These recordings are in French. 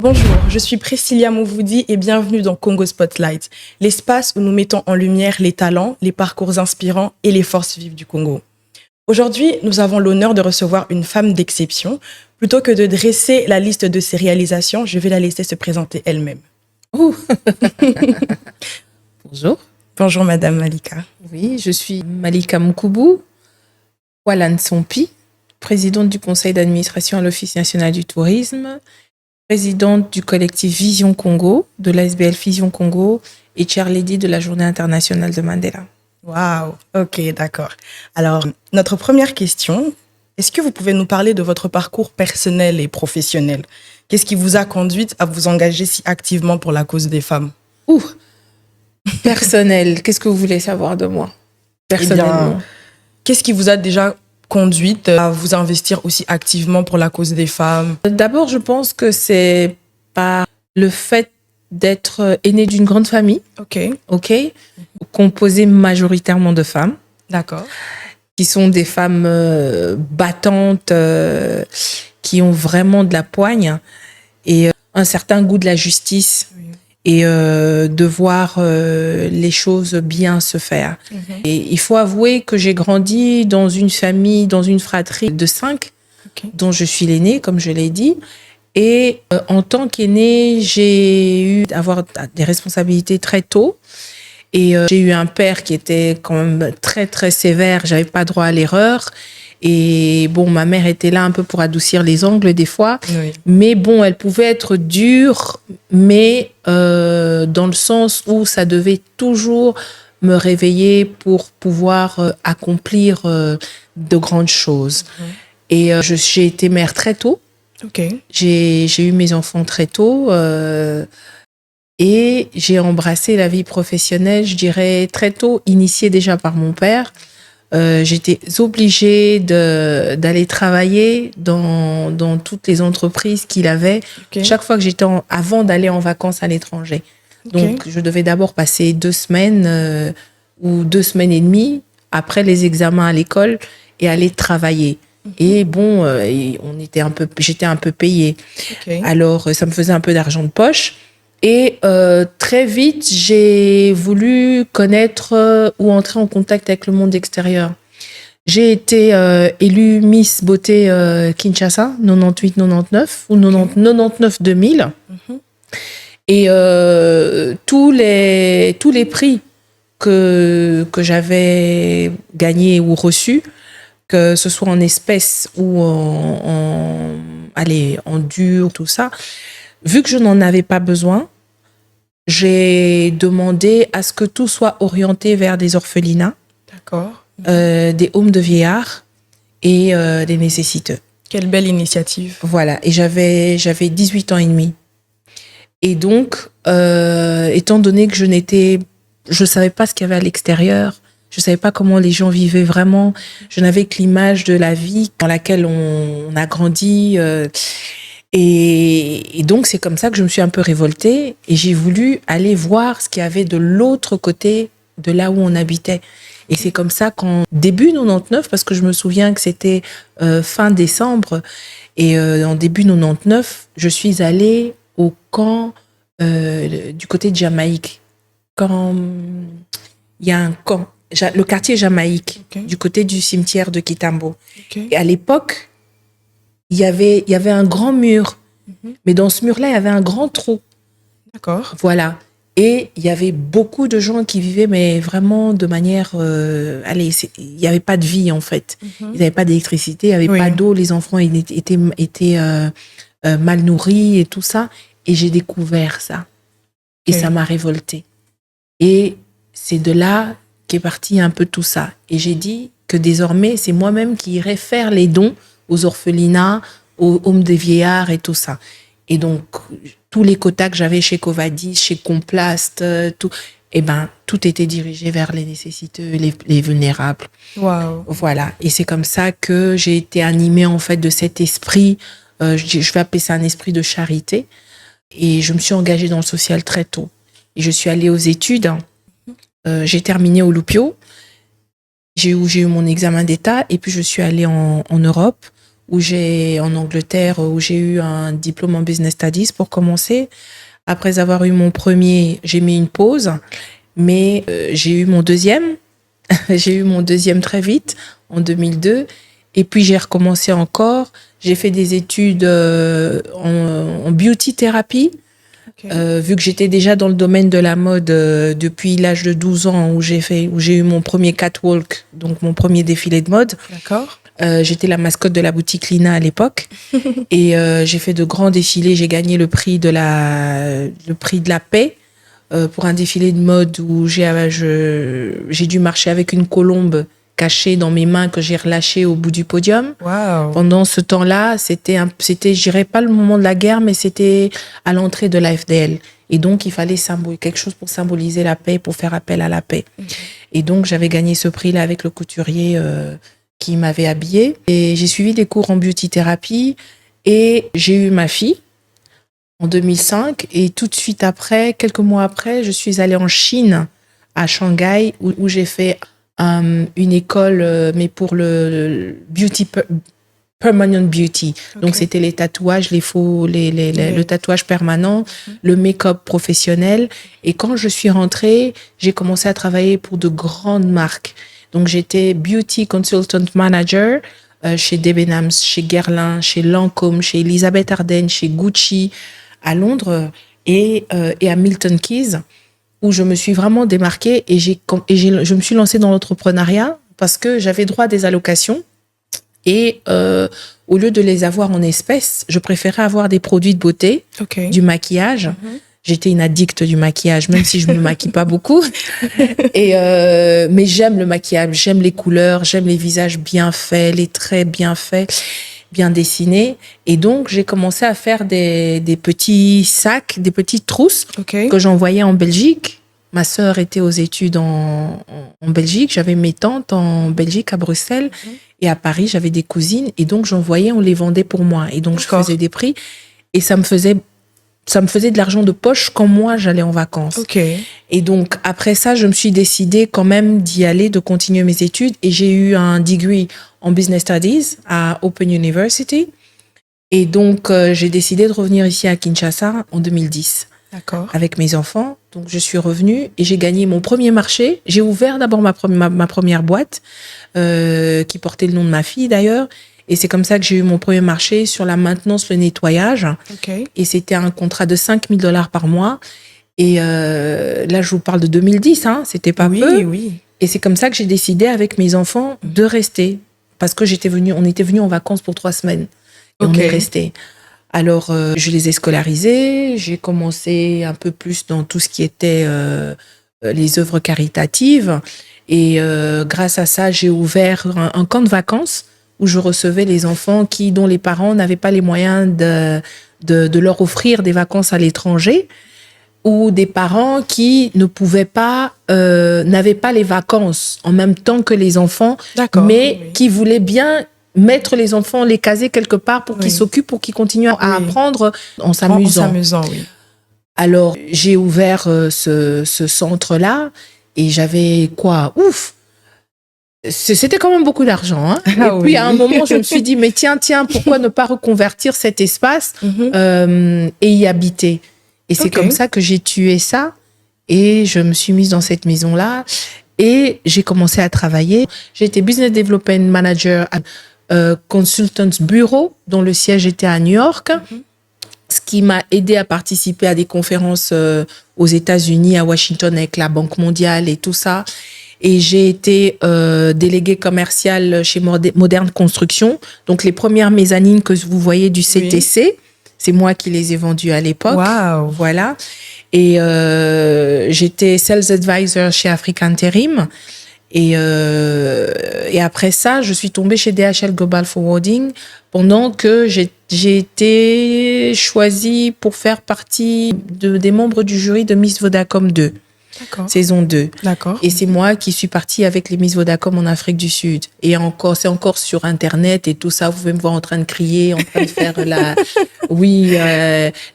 Bonjour, je suis Priscilla Mouvoudi et bienvenue dans Congo Spotlight, l'espace où nous mettons en lumière les talents, les parcours inspirants et les forces vives du Congo. Aujourd'hui, nous avons l'honneur de recevoir une femme d'exception. Plutôt que de dresser la liste de ses réalisations, je vais la laisser se présenter elle-même. Ouh. Bonjour. Bonjour Madame Malika. Oui, je suis Malika Moukoubou, Walan Sompi, présidente du conseil d'administration à l'Office national du tourisme, présidente du collectif Vision Congo, de l'ASBL Vision Congo et chair lady de la Journée internationale de Mandela. Waouh, ok, d'accord. Alors, notre première question, est-ce que vous pouvez nous parler de votre parcours personnel et professionnel? Qu'est-ce qui vous a conduite à vous engager si activement pour la cause des femmes? Ouh, personnel, qu'est-ce que vous voulez savoir de moi? Personnellement. Eh bien, qu'est-ce qui vous a déjà conduite à vous investir aussi activement pour la cause des femmes? D'abord, je pense que c'est par le fait d'être aînée d'une grande famille, Ok, composée majoritairement de femmes, d'accord. qui sont des femmes battantes, qui ont vraiment de la poigne et un certain goût de la justice. Oui. Et de voir les choses bien se faire. Et il faut avouer que j'ai grandi dans une famille, dans une fratrie de 5, dont je suis l'aînée, comme je l'ai dit. Et en tant qu'aînée, j'ai eu à avoir des responsabilités très tôt. Et j'ai eu un père qui était quand même très, très sévère. J'avais pas droit à l'erreur. Et bon, ma mère était là un peu pour adoucir les angles des fois. Oui. Mais bon, elle pouvait être dure, mais dans le sens où ça devait toujours me réveiller pour pouvoir accomplir de grandes choses. Et j'ai été mère très tôt. Ok. J'ai eu mes enfants très tôt. Et j'ai embrassé la vie professionnelle, je dirais, très tôt, initiée déjà par mon père. J'étais obligée d'aller travailler dans toutes les entreprises qu'il avait. Chaque fois que j'étais avant d'aller en vacances à l'étranger. Donc, je devais d'abord passer 2 semaines ou 2 semaines et demie après les examens à l'école et aller travailler. Et bon, j'étais un peu payée. Alors, ça me faisait un peu d'argent de poche. Et très vite, j'ai voulu connaître ou entrer en contact avec le monde extérieur. J'ai été élue Miss Beauté Kinshasa, 98-99 ou 99-2000. Et tous les prix que j'avais gagnés ou reçus, que ce soit en espèces ou en dur, tout ça, vu que je n'en avais pas besoin, j'ai demandé à ce que tout soit orienté vers des orphelinats, des homes de vieillards et des nécessiteux. Quelle belle initiative. Voilà, et j'avais 18 ans et demi. Et donc, étant donné que je savais pas ce qu'il y avait à l'extérieur, je savais pas comment les gens vivaient vraiment, je n'avais que l'image de la vie dans laquelle on a grandi. Et donc, c'est comme ça que je me suis un peu révoltée et j'ai voulu aller voir ce qu'il y avait de l'autre côté de là où on habitait. Et c'est comme ça qu'en début 99, parce que je me souviens que c'était fin décembre, et en début 99, je suis allée au camp du côté de Jamaïque. Quand il y a un camp, le quartier Jamaïque, du côté du cimetière de Kitambo. Et à l'époque, il y avait un grand mur. Mais dans ce mur-là, il y avait un grand trou. D'accord. Voilà. Et il y avait beaucoup de gens qui vivaient, mais vraiment de manière... il n'y avait pas de vie, en fait. Il n'y avait pas d'électricité, il n'y avait pas d'eau. Les enfants étaient mal nourris et tout ça. Et j'ai découvert ça. Et ça m'a révoltée. Et c'est de là qu'est parti un peu tout ça. Et j'ai dit que désormais, c'est moi-même qui irais faire les dons aux orphelinats, aux homes des vieillards et tout ça. Et donc, tous les quotas que j'avais chez Covadis, chez Complast, tout était dirigé vers les nécessiteux, les vulnérables. Wow. Voilà. Et c'est comme ça que j'ai été animée, en fait, de cet esprit, je vais appeler ça un esprit de charité. Et je me suis engagée dans le social très tôt. Et je suis allée aux études. J'ai terminé au Loupio. J'ai eu mon examen d'État. Et puis, je suis allée en Europe, en Angleterre, où j'ai eu un diplôme en business studies pour commencer. Après avoir eu mon premier, j'ai mis une pause, mais j'ai eu mon deuxième. J'ai eu mon deuxième très vite, en 2002. Et puis, j'ai recommencé encore. J'ai fait des études en beauty thérapie. Vu que j'étais déjà dans le domaine de la mode depuis l'âge de 12 ans, où j'ai eu mon premier catwalk, donc mon premier défilé de mode. D'accord. J'étais la mascotte de la boutique Lina à l'époque. Et j'ai fait de grands défilés. J'ai gagné le prix de la paix pour un défilé de mode où j'ai dû marcher avec une colombe cachée dans mes mains que j'ai relâchée au bout du podium. Wow. Pendant ce temps-là, c'était, je dirais pas le moment de la guerre, mais c'était à l'entrée de la FDL. Et donc, il fallait quelque chose pour symboliser la paix, pour faire appel à la paix. Et donc, j'avais gagné ce prix-là avec le couturier qui m'avait habillée. Et j'ai suivi des cours en beauty thérapie et j'ai eu ma fille en 2005. Et tout de suite après, quelques mois après, je suis allée en Chine, à Shanghai, où j'ai fait une école, mais pour le beauty, permanent beauty. Okay. Donc, c'était les tatouages, le tatouage permanent, le make-up professionnel. Et quand je suis rentrée, j'ai commencé à travailler pour de grandes marques. Donc, j'étais beauty consultant manager chez Debenhams, chez Guerlain, chez Lancôme, chez Elisabeth Arden, chez Gucci, à Londres et à Milton Keynes, où je me suis vraiment démarquée et je me suis lancée dans l'entrepreneuriat parce que j'avais droit à des allocations et au lieu de les avoir en espèces, je préférais avoir des produits de beauté, du maquillage. J'étais une addicte du maquillage, même si je me maquille pas beaucoup. Mais j'aime le maquillage, j'aime les couleurs, j'aime les visages bien faits, les traits bien faits, bien dessinés. Et donc, j'ai commencé à faire des petits sacs, des petites trousses que j'envoyais en Belgique. Ma sœur était aux études en Belgique. J'avais mes tantes en Belgique, à Bruxelles. Et à Paris, j'avais des cousines. Et donc, j'envoyais, on les vendait pour moi. Et donc, je faisais des prix. Et ça me faisait de l'argent de poche quand moi, j'allais en vacances. Et donc, après ça, je me suis décidée quand même d'y aller, de continuer mes études. Et j'ai eu un degree en Business Studies à Open University. Et donc, j'ai décidé de revenir ici à Kinshasa en 2010. Avec mes enfants. Donc, je suis revenue et j'ai gagné mon premier marché. J'ai ouvert d'abord ma première boîte qui portait le nom de ma fille d'ailleurs. Et c'est comme ça que j'ai eu mon premier marché sur la maintenance, le nettoyage. Et c'était un contrat de $5,000 par mois. Et là, je vous parle de 2010, hein, c'était pas peu. Et c'est comme ça que j'ai décidé avec mes enfants de rester. Parce que on était venus en vacances pour 3 semaines. Et on est restés. Alors, je les ai scolarisés. J'ai commencé un peu plus dans tout ce qui était les œuvres caritatives. Et grâce à ça, j'ai ouvert un camp de vacances où je recevais les enfants dont les parents n'avaient pas les moyens de leur offrir des vacances à l'étranger, ou des parents qui ne pouvaient pas, n'avaient pas les vacances en même temps que les enfants, mais qui voulaient bien mettre les enfants, les caser quelque part pour qu'ils s'occupent, pour qu'ils continuent à apprendre en s'amusant. Alors, j'ai ouvert ce centre-là et j'avais c'était quand même beaucoup d'argent. Hein. Et puis, à un moment, je me suis dit, mais tiens, pourquoi ne pas reconvertir cet espace et y habiter? Et c'est comme ça que j'ai tué ça et je me suis mise dans cette maison-là et j'ai commencé à travailler. J'ai été Business Development Manager à Consultants Bureau, dont le siège était à New York, ce qui m'a aidé à participer à des conférences aux États-Unis, à Washington, avec la Banque mondiale et tout ça. Et j'ai été déléguée commerciale chez Moderne Construction. Donc, les premières mezzanines que vous voyez du CTC, c'est moi qui les ai vendues à l'époque. Voilà. Et j'étais Sales Advisor chez Africa Interim. Et après ça, je suis tombée chez DHL Global Forwarding pendant que j'ai été choisie pour faire partie des membres du jury de Miss Vodacom 2. Saison 2. Et c'est moi qui suis partie avec les Miss Vodacom en Afrique du Sud. Et c'est encore sur Internet et tout ça. Vous pouvez me voir en train de crier, en train de faire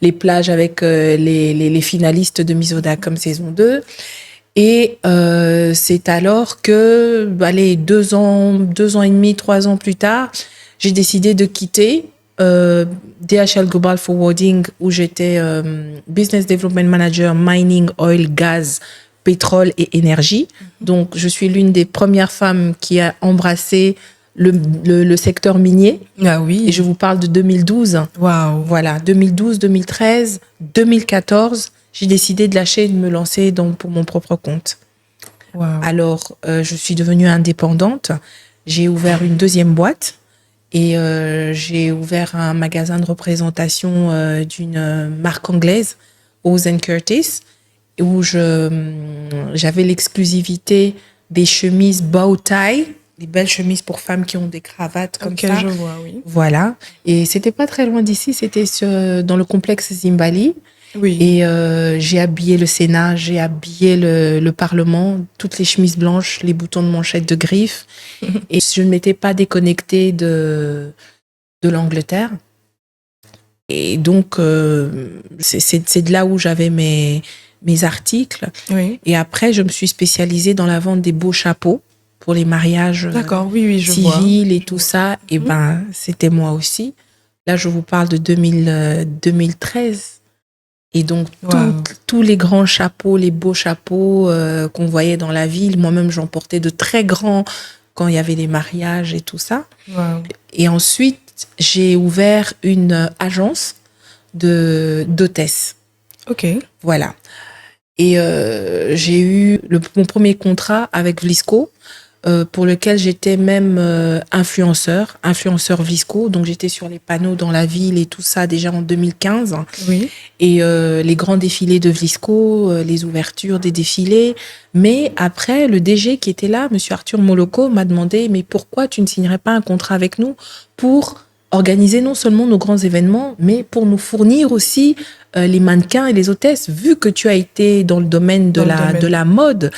les plages avec les finalistes de Miss Vodacom saison 2. Et c'est alors que, 2 ans et demi, 3 ans plus tard, j'ai décidé de quitter DHL Global Forwarding, où j'étais Business Development Manager, Mining, Oil, Gaz, Pétrole et Énergie. Donc, je suis l'une des premières femmes qui a embrassé le secteur minier. Ah oui. Et je vous parle de 2012. Waouh. Voilà, 2012, 2013, 2014, j'ai décidé de lâcher et de me lancer pour mon propre compte. Wow. Alors, je suis devenue indépendante. J'ai ouvert une deuxième boîte et j'ai ouvert un magasin de représentation d'une marque anglaise, Oz & Curtis, où j'avais l'exclusivité des chemises bow tie, des belles chemises pour femmes qui ont des cravates comme ça. Je vois, oui. Voilà. Et c'était pas très loin d'ici, c'était dans le complexe Zimbali. Oui. Et j'ai habillé le Sénat, j'ai habillé le Parlement, toutes les chemises blanches, les boutons de manchette de griffes. Et je ne m'étais pas déconnectée de l'Angleterre. Et donc, c'est de là où j'avais mes articles. Oui. Et après, je me suis spécialisée dans la vente des beaux chapeaux pour les mariages civils et tout ça. Et c'était moi aussi. Là, je vous parle de 2013. Et donc, tous les grands chapeaux, les beaux chapeaux qu'on voyait dans la ville, moi-même, j'en portais de très grands quand il y avait des mariages et tout ça. Wow. Et ensuite, j'ai ouvert une agence d'hôtesse. OK. Voilà. Et j'ai eu mon premier contrat avec Vlisco, pour lequel j'étais même influenceur Vlisco. Donc, j'étais sur les panneaux dans la ville et tout ça déjà en 2015. Oui. Et les grands défilés de Vlisco, les ouvertures des défilés. Mais après, le DG qui était là, monsieur Arthur Moloko, m'a demandé « Mais pourquoi tu ne signerais pas un contrat avec nous pour organiser non seulement nos grands événements, mais pour nous fournir aussi les mannequins et les hôtesses, vu que tu as été dans le domaine de la mode. »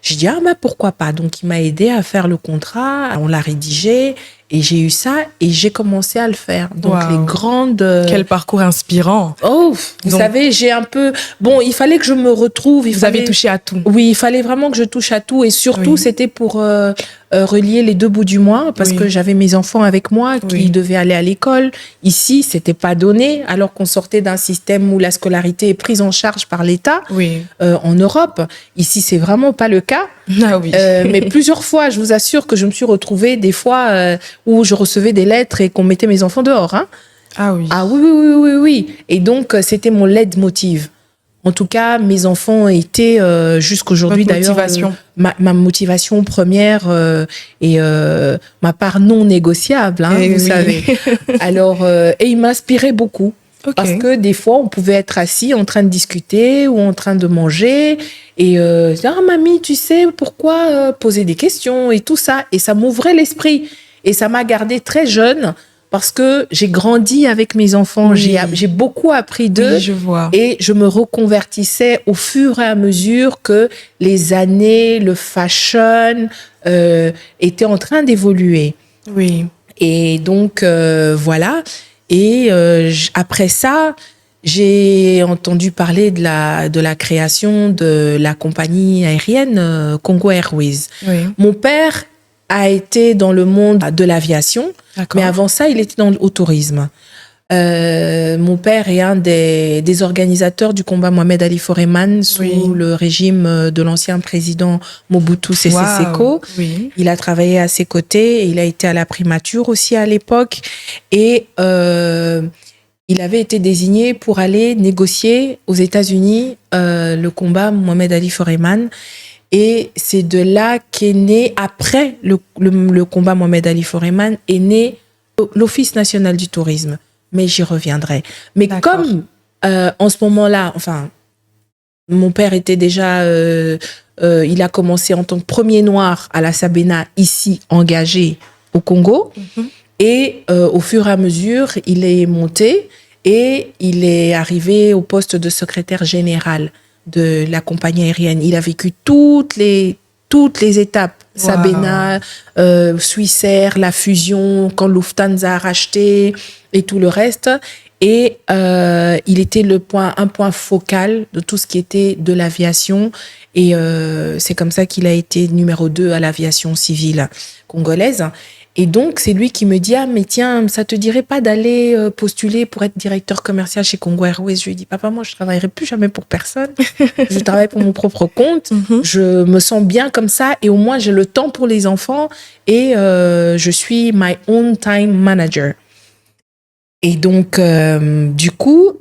J'ai dit, pourquoi pas? Donc, il m'a aidé à faire le contrat, on l'a rédigé, et j'ai eu ça, et j'ai commencé à le faire. Donc, les grandes... Quel parcours inspirant. Oh, vous savez, j'ai un peu... Bon, il fallait que je me retrouve. Vous avez touché à tout. Oui, il fallait vraiment que je touche à tout, et surtout, c'était pour relier les deux bouts du mois, parce que j'avais mes enfants avec moi qui devaient aller à l'école. Ici, c'était pas donné, alors qu'on sortait d'un système où la scolarité est prise en charge par l'État. En Europe, ici, c'est vraiment pas le cas. Ah oui. Mais plusieurs fois, je vous assure que je me suis retrouvée des fois où je recevais des lettres et qu'on mettait mes enfants dehors. Hein. Ah oui. Ah oui. Et donc, c'était mon leitmotiv. En tout cas, mes enfants étaient jusqu'aujourd'hui d'ailleurs ma motivation première et ma part non négociable, hein, vous savez. Alors, et ils m'inspiraient beaucoup. Okay. Parce que des fois, on pouvait être assis en train de discuter ou en train de manger et mamie, tu sais pourquoi poser des questions et tout ça. Et ça m'ouvrait l'esprit. Et ça m'a gardée très jeune parce que j'ai grandi avec mes enfants. J'ai beaucoup appris d'eux. Oui, je vois. Et je me reconvertissais au fur et à mesure que les années, le fashion étaient en train d'évoluer. Oui. Et donc, voilà. Et après ça, j'ai entendu parler de la création de la compagnie aérienne Congo Airways. Oui. Mon père a été dans le monde de l'aviation, mais avant ça, il était au tourisme. Mon père est un des organisateurs du combat Mohamed Ali Foreman sous le régime de l'ancien président Mobutu Sese Seko. Oui. Il a travaillé à ses côtés, et il a été à la primature aussi à l'époque. Et il avait été désigné pour aller négocier aux États-Unis le combat Mohamed Ali Foreman. Et c'est de là qu'est né, après le combat Mohamed Ali Foreman, est né l'Office national du tourisme. Mais j'y reviendrai. Mais comme en ce moment-là, enfin, mon père était déjà, il a commencé en tant que premier noir à la Sabena, ici, engagé au Congo. Mm-hmm. Et au fur et à mesure, il est monté et il est arrivé au poste de secrétaire général de la compagnie aérienne. Il a vécu toutes les étapes. Wow. Sabena, Swissair, la fusion, quand Lufthansa a racheté et tout le reste. Et il était un point focal de tout ce qui était de l'aviation. Et c'est comme ça qu'il a été numéro 2 à l'aviation civile congolaise. Et donc, c'est lui qui me dit, ah, mais tiens, ça te dirait pas d'aller postuler pour être directeur commercial chez Congo Airways? Je lui ai dit, papa, moi, je travaillerai plus jamais pour personne. Je travaille pour mon propre compte. Je me sens bien comme ça et au moins, j'ai le temps pour les enfants et je suis my own time manager. Et donc, du coup,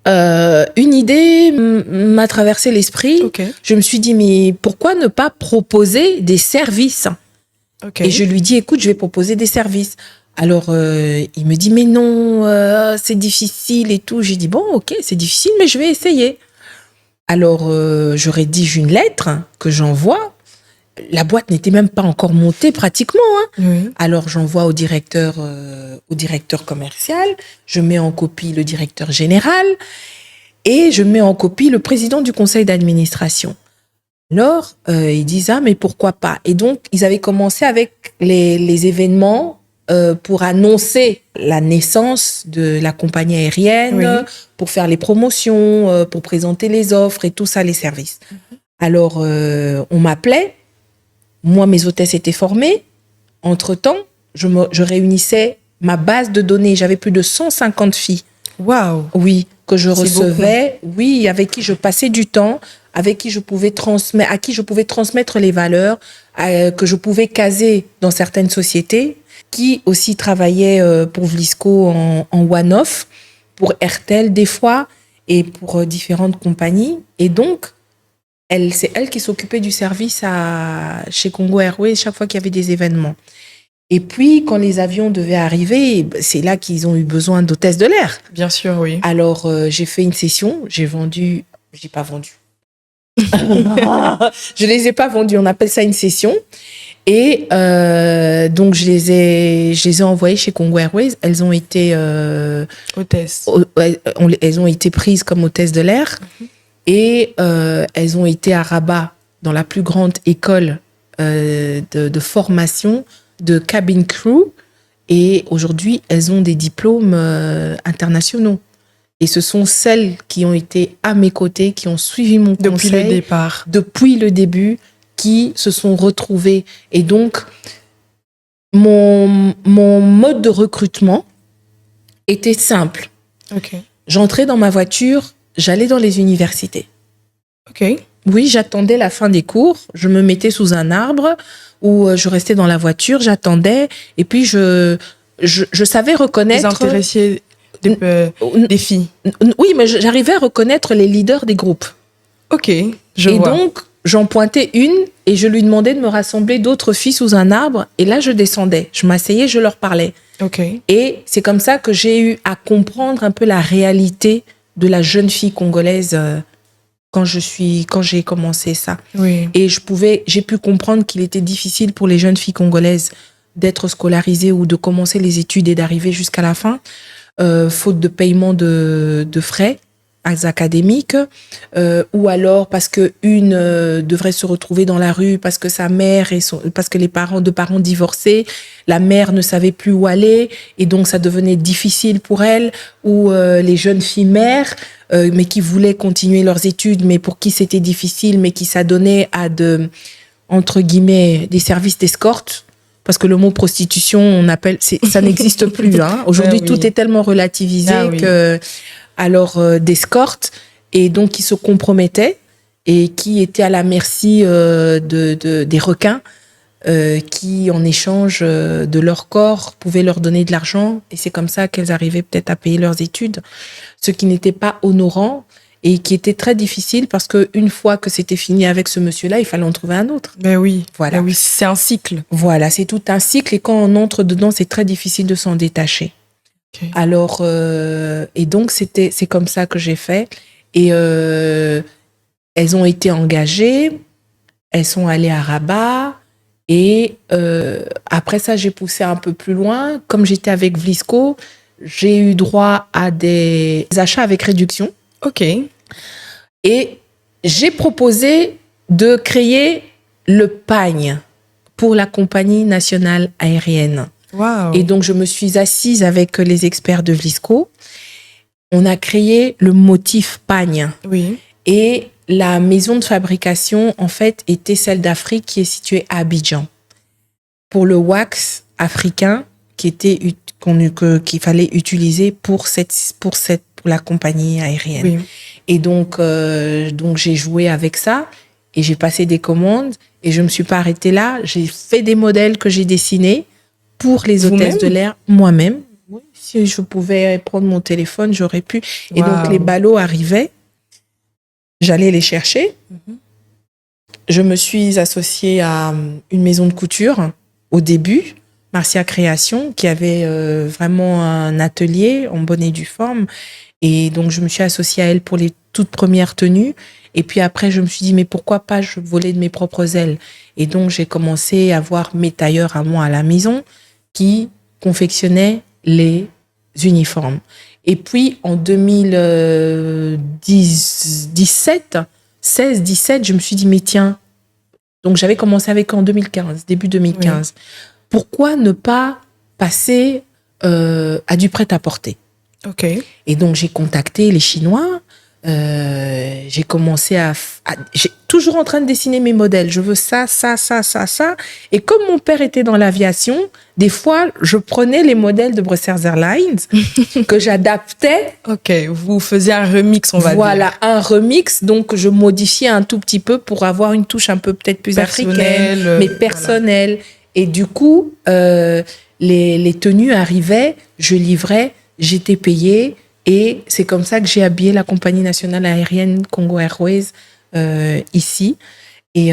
une idée m'a traversé l'esprit. Okay. Je me suis dit, mais pourquoi ne pas proposer des services? Okay. Et je lui dis, écoute, je vais proposer des services. Alors, il me dit, mais non, c'est difficile et tout. J'ai dit, bon, ok, c'est difficile, mais je vais essayer. Alors, je rédige une lettre que j'envoie. La boîte n'était même pas encore montée pratiquement. Oui. Alors, j'envoie au directeur commercial. Je mets en copie le directeur général et je mets en copie le président du conseil d'administration. Alors, ils disent, ah, mais pourquoi pas? Et donc, ils avaient commencé avec les événements pour annoncer la naissance de la compagnie aérienne, Oui. pour faire les promotions, pour présenter les offres et tout ça, les services. Alors, on m'appelait. Moi, mes hôtesses étaient formées. Entre-temps, je réunissais ma base de données. J'avais plus de 150 filles. Waouh. Oui, que je recevais. Beaucoup. Oui, avec qui je passais du temps, avec qui je pouvais à qui je pouvais transmettre les valeurs, que je pouvais caser dans certaines sociétés, qui aussi travaillaient pour Vlisco en one-off, pour Airtel des fois, et pour différentes compagnies. Et donc, c'est elle qui s'occupait du service chez Congo Airways chaque fois qu'il y avait des événements. Et puis, quand les avions devaient arriver, c'est là qu'ils ont eu besoin d'hôtesses de l'air. Bien sûr, oui. Alors, j'ai fait une session, j'ai pas vendu. Je les ai pas vendus, on appelle ça une session. Et donc, je les ai envoyées chez Congo Airways. Elles ont été hôtesses. Elles ont été prises comme hôtesses de l'air. Et elles ont été à Rabat, dans la plus grande école de formation de cabin crew. Et aujourd'hui, elles ont des diplômes internationaux. Et ce sont celles qui ont été à mes côtés, qui ont suivi mon conseil. Depuis le départ. Depuis le début, qui se sont retrouvées. Et donc, mon mode de recrutement était simple. Okay. J'entrais dans ma voiture, j'allais dans les universités. Ok. Oui, j'attendais la fin des cours, je me mettais sous un arbre ou je restais dans la voiture, j'attendais et puis je savais reconnaître... Vous intéressiez des filles. Oui, mais j'arrivais à reconnaître les leaders des groupes. Ok, je vois. Et donc, j'en pointais une et je lui demandais de me rassembler d'autres filles sous un arbre et là, je descendais. Je m'asseyais, je leur parlais. Ok. Et c'est comme ça que j'ai eu à comprendre un peu la réalité de la jeune fille congolaise quand j'ai commencé ça. Oui. Et j'ai pu comprendre qu'il était difficile pour les jeunes filles congolaises d'être scolarisées ou de commencer les études et d'arriver jusqu'à la fin, faute de paiement de frais académiques, ou alors parce que une devrait se retrouver dans la rue parce que sa mère parce que les parents divorcés, la mère ne savait plus où aller et donc ça devenait difficile pour elle, ou les jeunes filles mères mais qui voulaient continuer leurs études mais pour qui c'était difficile, mais qui s'adonnaient à entre guillemets des services d'escorte. Parce que le mot prostitution, ça n'existe plus. Hein. Aujourd'hui, tout est tellement relativisé que, alors, d'escorte, et donc qui se compromettaient et qui étaient à la merci des requins qui, en échange de leur corps, pouvaient leur donner de l'argent. Et c'est comme ça qu'elles arrivaient peut-être à payer leurs études, ce qui n'était pas honorant et qui était très difficile parce qu'une fois que c'était fini avec ce monsieur-là, il fallait en trouver un autre. Ben oui, voilà. Ben oui, c'est un cycle. Voilà, c'est tout un cycle et quand on entre dedans, c'est très difficile de s'en détacher. Okay. Alors, et donc, c'est comme ça que j'ai fait. Et elles ont été engagées, elles sont allées à Rabat et après ça, j'ai poussé un peu plus loin. Comme j'étais avec Vlisco, j'ai eu droit à des achats avec réduction. Ok. Et j'ai proposé de créer le PAGNE pour la compagnie nationale aérienne. Wow. Et donc, je me suis assise avec les experts de Vlisco. On a créé le motif PAGNE. Oui. Et la maison de fabrication, en fait, était celle d'Afrique qui est située à Abidjan. Pour le wax, africains qu'il fallait utiliser pour la compagnie aérienne. Oui. Et donc j'ai joué avec ça et j'ai passé des commandes et je me suis pas arrêtée là. J'ai fait des modèles que j'ai dessinés pour les hôtesses de l'air moi-même. Oui, si je pouvais prendre mon téléphone, j'aurais pu. Et donc les ballots arrivaient, j'allais les chercher. Je me suis associée à une maison de couture au début, Marcia Création, qui avait vraiment un atelier en bonne et due forme. Et donc, je me suis associée à elle pour les toutes premières tenues. Et puis après, je me suis dit, mais pourquoi pas je voler de mes propres ailes? Et donc, j'ai commencé à voir mes tailleurs à moi à la maison qui confectionnaient les uniformes. Et puis, en 2017, je me suis dit, mais tiens, donc j'avais commencé avec en 2015, début 2015. Oui. Pourquoi ne pas passer à du prêt-à-porter? Ok. Et donc, j'ai contacté les Chinois. J'ai commencé j'ai toujours en train de dessiner mes modèles. Je veux ça. Et comme mon père était dans l'aviation, des fois, je prenais les modèles de Brussels Airlines que j'adaptais. Ok, vous faisiez un remix, on va dire. Voilà, un remix. Donc, je modifiais un tout petit peu pour avoir une touche un peu peut-être plus africaine, mais personnelle. Voilà. Et du coup, les tenues arrivaient, je livrais, j'étais payée. Et c'est comme ça que j'ai habillé la compagnie nationale aérienne Congo Airways ici. Et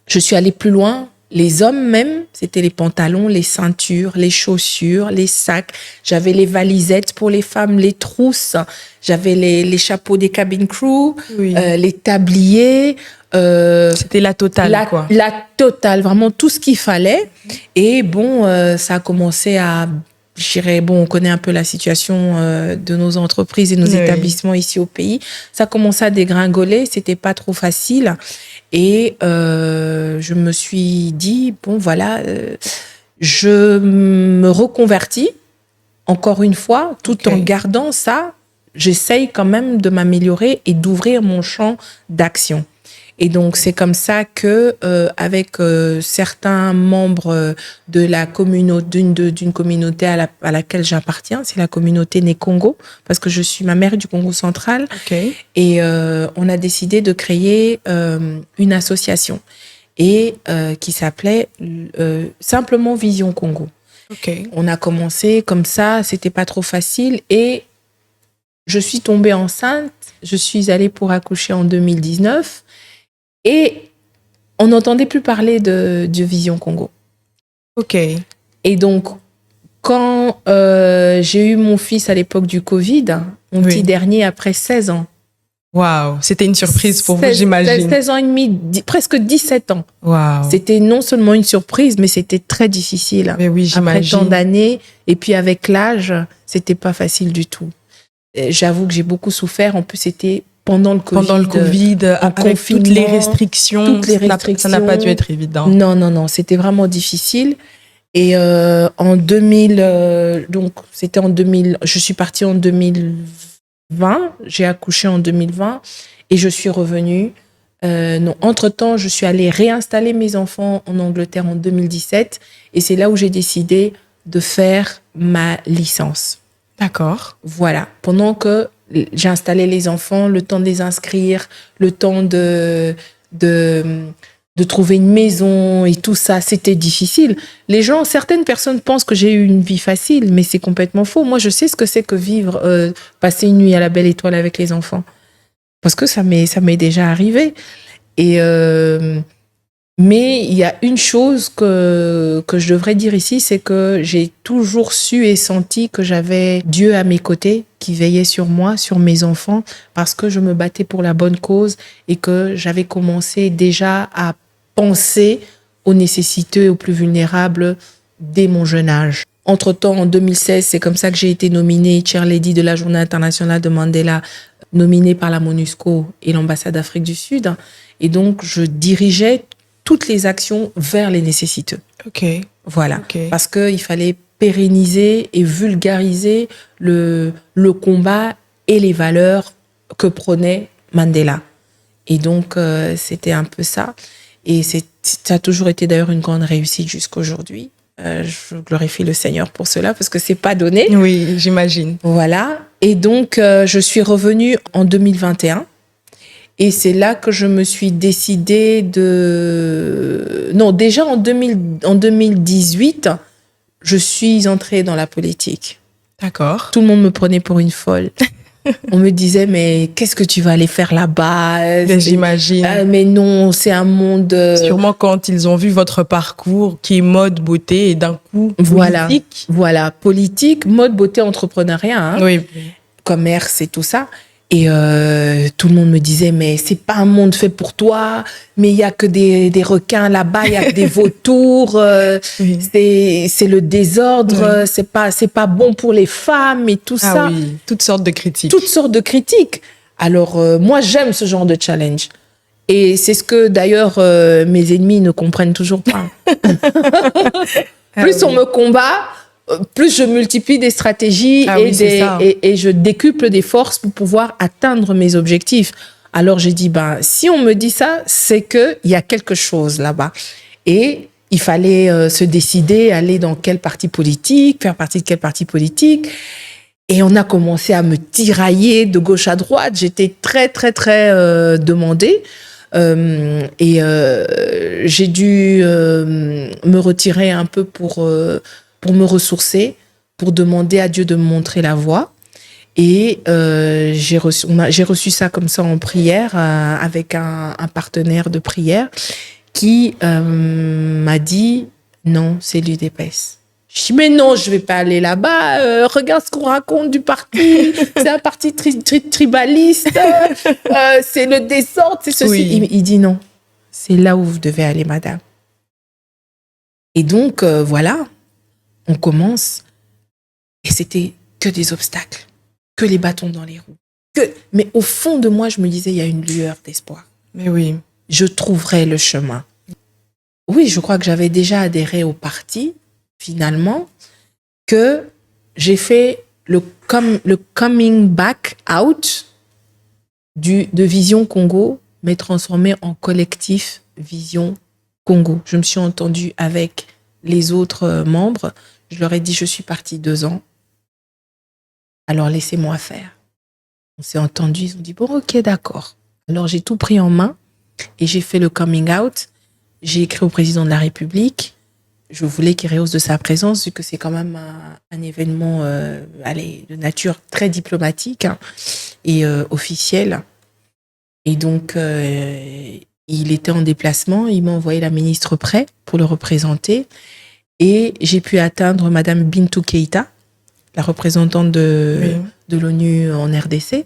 je suis allée plus loin. Les hommes même, c'était les pantalons, les ceintures, les chaussures, les sacs. J'avais les valisettes pour les femmes, les trousses. J'avais les chapeaux des cabin crew, oui. Les tabliers. C'était la totale, quoi. La totale, vraiment tout ce qu'il fallait. Et bon, ça a commencé à... Je dirais, bon, on connaît un peu la situation de nos entreprises et nos établissements ici au pays. Ça commençait à dégringoler, c'était pas trop facile. Et je me suis dit, bon, voilà, je me reconvertis, encore une fois, tout en gardant ça. J'essaye quand même de m'améliorer et d'ouvrir mon champ d'action. Et donc, c'est comme ça que, avec certains membres de la communauté, d'une communauté à laquelle j'appartiens, c'est la communauté Né Congo, parce que je suis ma mère du Congo central. Okay. Et on a décidé de créer une association et qui s'appelait simplement Vision Congo. Okay. On a commencé comme ça, c'était pas trop facile et je suis tombée enceinte. Je suis allée pour accoucher en 2019. Et on n'entendait plus parler de Vision Congo. Ok. Et donc, quand j'ai eu mon fils à l'époque du Covid, mon petit dernier après 16 ans. Waouh, c'était une surprise pour vous, j'imagine. 16 ans et demi, presque 17 ans. Waouh. C'était non seulement une surprise, mais c'était très difficile. Mais oui, j'imagine. Après tant d'années, et puis avec l'âge, c'était pas facile du tout. J'avoue que j'ai beaucoup souffert. En plus, c'était pendant le Covid, avec toutes les restrictions, ça n'a pas dû être évident. Non, c'était vraiment difficile. Et en 2000, donc c'était en 2000, je suis partie en 2020, j'ai accouché en 2020 et je suis revenue. Entre-temps, je suis allée réinstaller mes enfants en Angleterre en 2017 et c'est là où j'ai décidé de faire ma licence. D'accord. Voilà, pendant que j'ai installé les enfants, le temps de les inscrire, le temps de trouver une maison et tout ça, c'était difficile. Certaines personnes pensent que j'ai eu une vie facile, mais c'est complètement faux. Moi, je sais ce que c'est que vivre, passer une nuit à la Belle Étoile avec les enfants. Parce que ça m'est déjà arrivé. Mais il y a une chose que je devrais dire ici, c'est que j'ai toujours su et senti que j'avais Dieu à mes côtés, qui veillait sur moi, sur mes enfants, parce que je me battais pour la bonne cause et que j'avais commencé déjà à penser aux nécessiteux et aux plus vulnérables dès mon jeune âge. Entre-temps, en 2016, c'est comme ça que j'ai été nominée Chair Lady de la Journée internationale de Mandela, nominée par la MONUSCO et l'ambassade d'Afrique du Sud. Et donc, je dirigeais toutes les actions vers les nécessiteux. Ok. Voilà. Okay. Parce qu'il fallait pérenniser et vulgariser le combat et les valeurs que prônait Mandela. Et donc, c'était un peu ça. Et ça a toujours été d'ailleurs une grande réussite jusqu'à aujourd'hui. Je glorifie le Seigneur pour cela parce que c'est pas donné. Oui, j'imagine. Voilà. Et donc, je suis revenue en 2021. Et c'est là que je me suis décidée de... Non, déjà en 2018, je suis entrée dans la politique. D'accord. Tout le monde me prenait pour une folle. On me disait, mais qu'est-ce que tu vas aller faire là-bas? J'imagine. Mais non, c'est un monde... Sûrement quand ils ont vu votre parcours qui est mode, beauté et d'un coup politique. Voilà, politique, mode, beauté, entrepreneuriat, hein, oui. Commerce et tout ça. Et tout le monde me disait, mais c'est pas un monde fait pour toi, mais il y a que des requins là-bas, il y a que des vautours, oui. C'est le désordre, oui. c'est pas bon pour les femmes et tout ça. Oui, toutes sortes de critiques. Toutes sortes de critiques. Alors, moi, j'aime ce genre de challenge. Et c'est ce que, d'ailleurs, mes ennemis ne comprennent toujours pas. Plus on me combat, plus je multiplie des stratégies et je décuple des forces pour pouvoir atteindre mes objectifs. Alors, j'ai dit, si on me dit ça, c'est qu'il y a quelque chose là-bas. Et il fallait se décider, aller dans quel parti politique, faire partie de quel parti politique. Et on a commencé à me tirailler de gauche à droite. J'étais très, très, très demandée. J'ai dû me retirer un peu pour me ressourcer, pour demander à Dieu de me montrer la voie. Et j'ai reçu ça comme ça en prière avec un partenaire de prière qui m'a dit « Non, c'est l'UDPS ». Je dis « Mais non, je vais pas aller là-bas. Regarde ce qu'on raconte du parti. C'est un parti tribaliste. C'est le désordre, c'est ceci. Oui. » Il dit « Non, c'est là où vous devez aller, madame. » Et donc, voilà, on commence. Et c'était que des obstacles, que les bâtons dans les roues. Mais au fond de moi, je me disais, il y a une lueur d'espoir. Mais oui. Je trouverai le chemin. Oui, je crois que j'avais déjà adhéré au parti, finalement, que j'ai fait le coming back out de Vision Congo, mais transformé en collectif Vision Congo. Je me suis entendue avec les autres membres. Je leur ai dit, je suis partie 2 ans. Alors, laissez-moi faire. On s'est entendus, ils ont dit, bon, ok, d'accord. Alors, j'ai tout pris en main et j'ai fait le coming out. J'ai écrit au président de la République. Je voulais qu'il rehausse de sa présence, vu que c'est quand même un événement de nature très diplomatique et officiel. Et donc, il était en déplacement. Il m'a envoyé la ministre près pour le représenter. Et j'ai pu atteindre Madame Bintou Keïta, la représentante de l'ONU en RDC.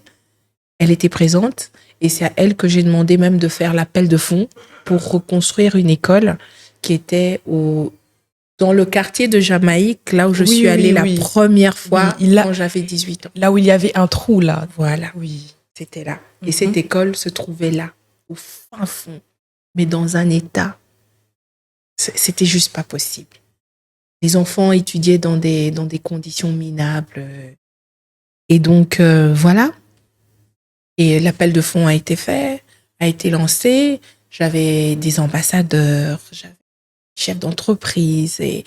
Elle était présente et c'est à elle que j'ai demandé même de faire l'appel de fonds pour reconstruire une école qui était dans le quartier de Jamaïque, là où je suis allée la première fois quand j'avais 18 ans. Là où il y avait un trou, là. Voilà, oui, c'était là. Et cette école se trouvait là, au fin fond, mais dans un état, c'était juste pas possible. Les enfants étudiaient dans des conditions minables. Et donc, voilà. Et l'appel de fonds a été fait, a été lancé. J'avais des ambassadeurs, j'avais des chefs d'entreprise. Et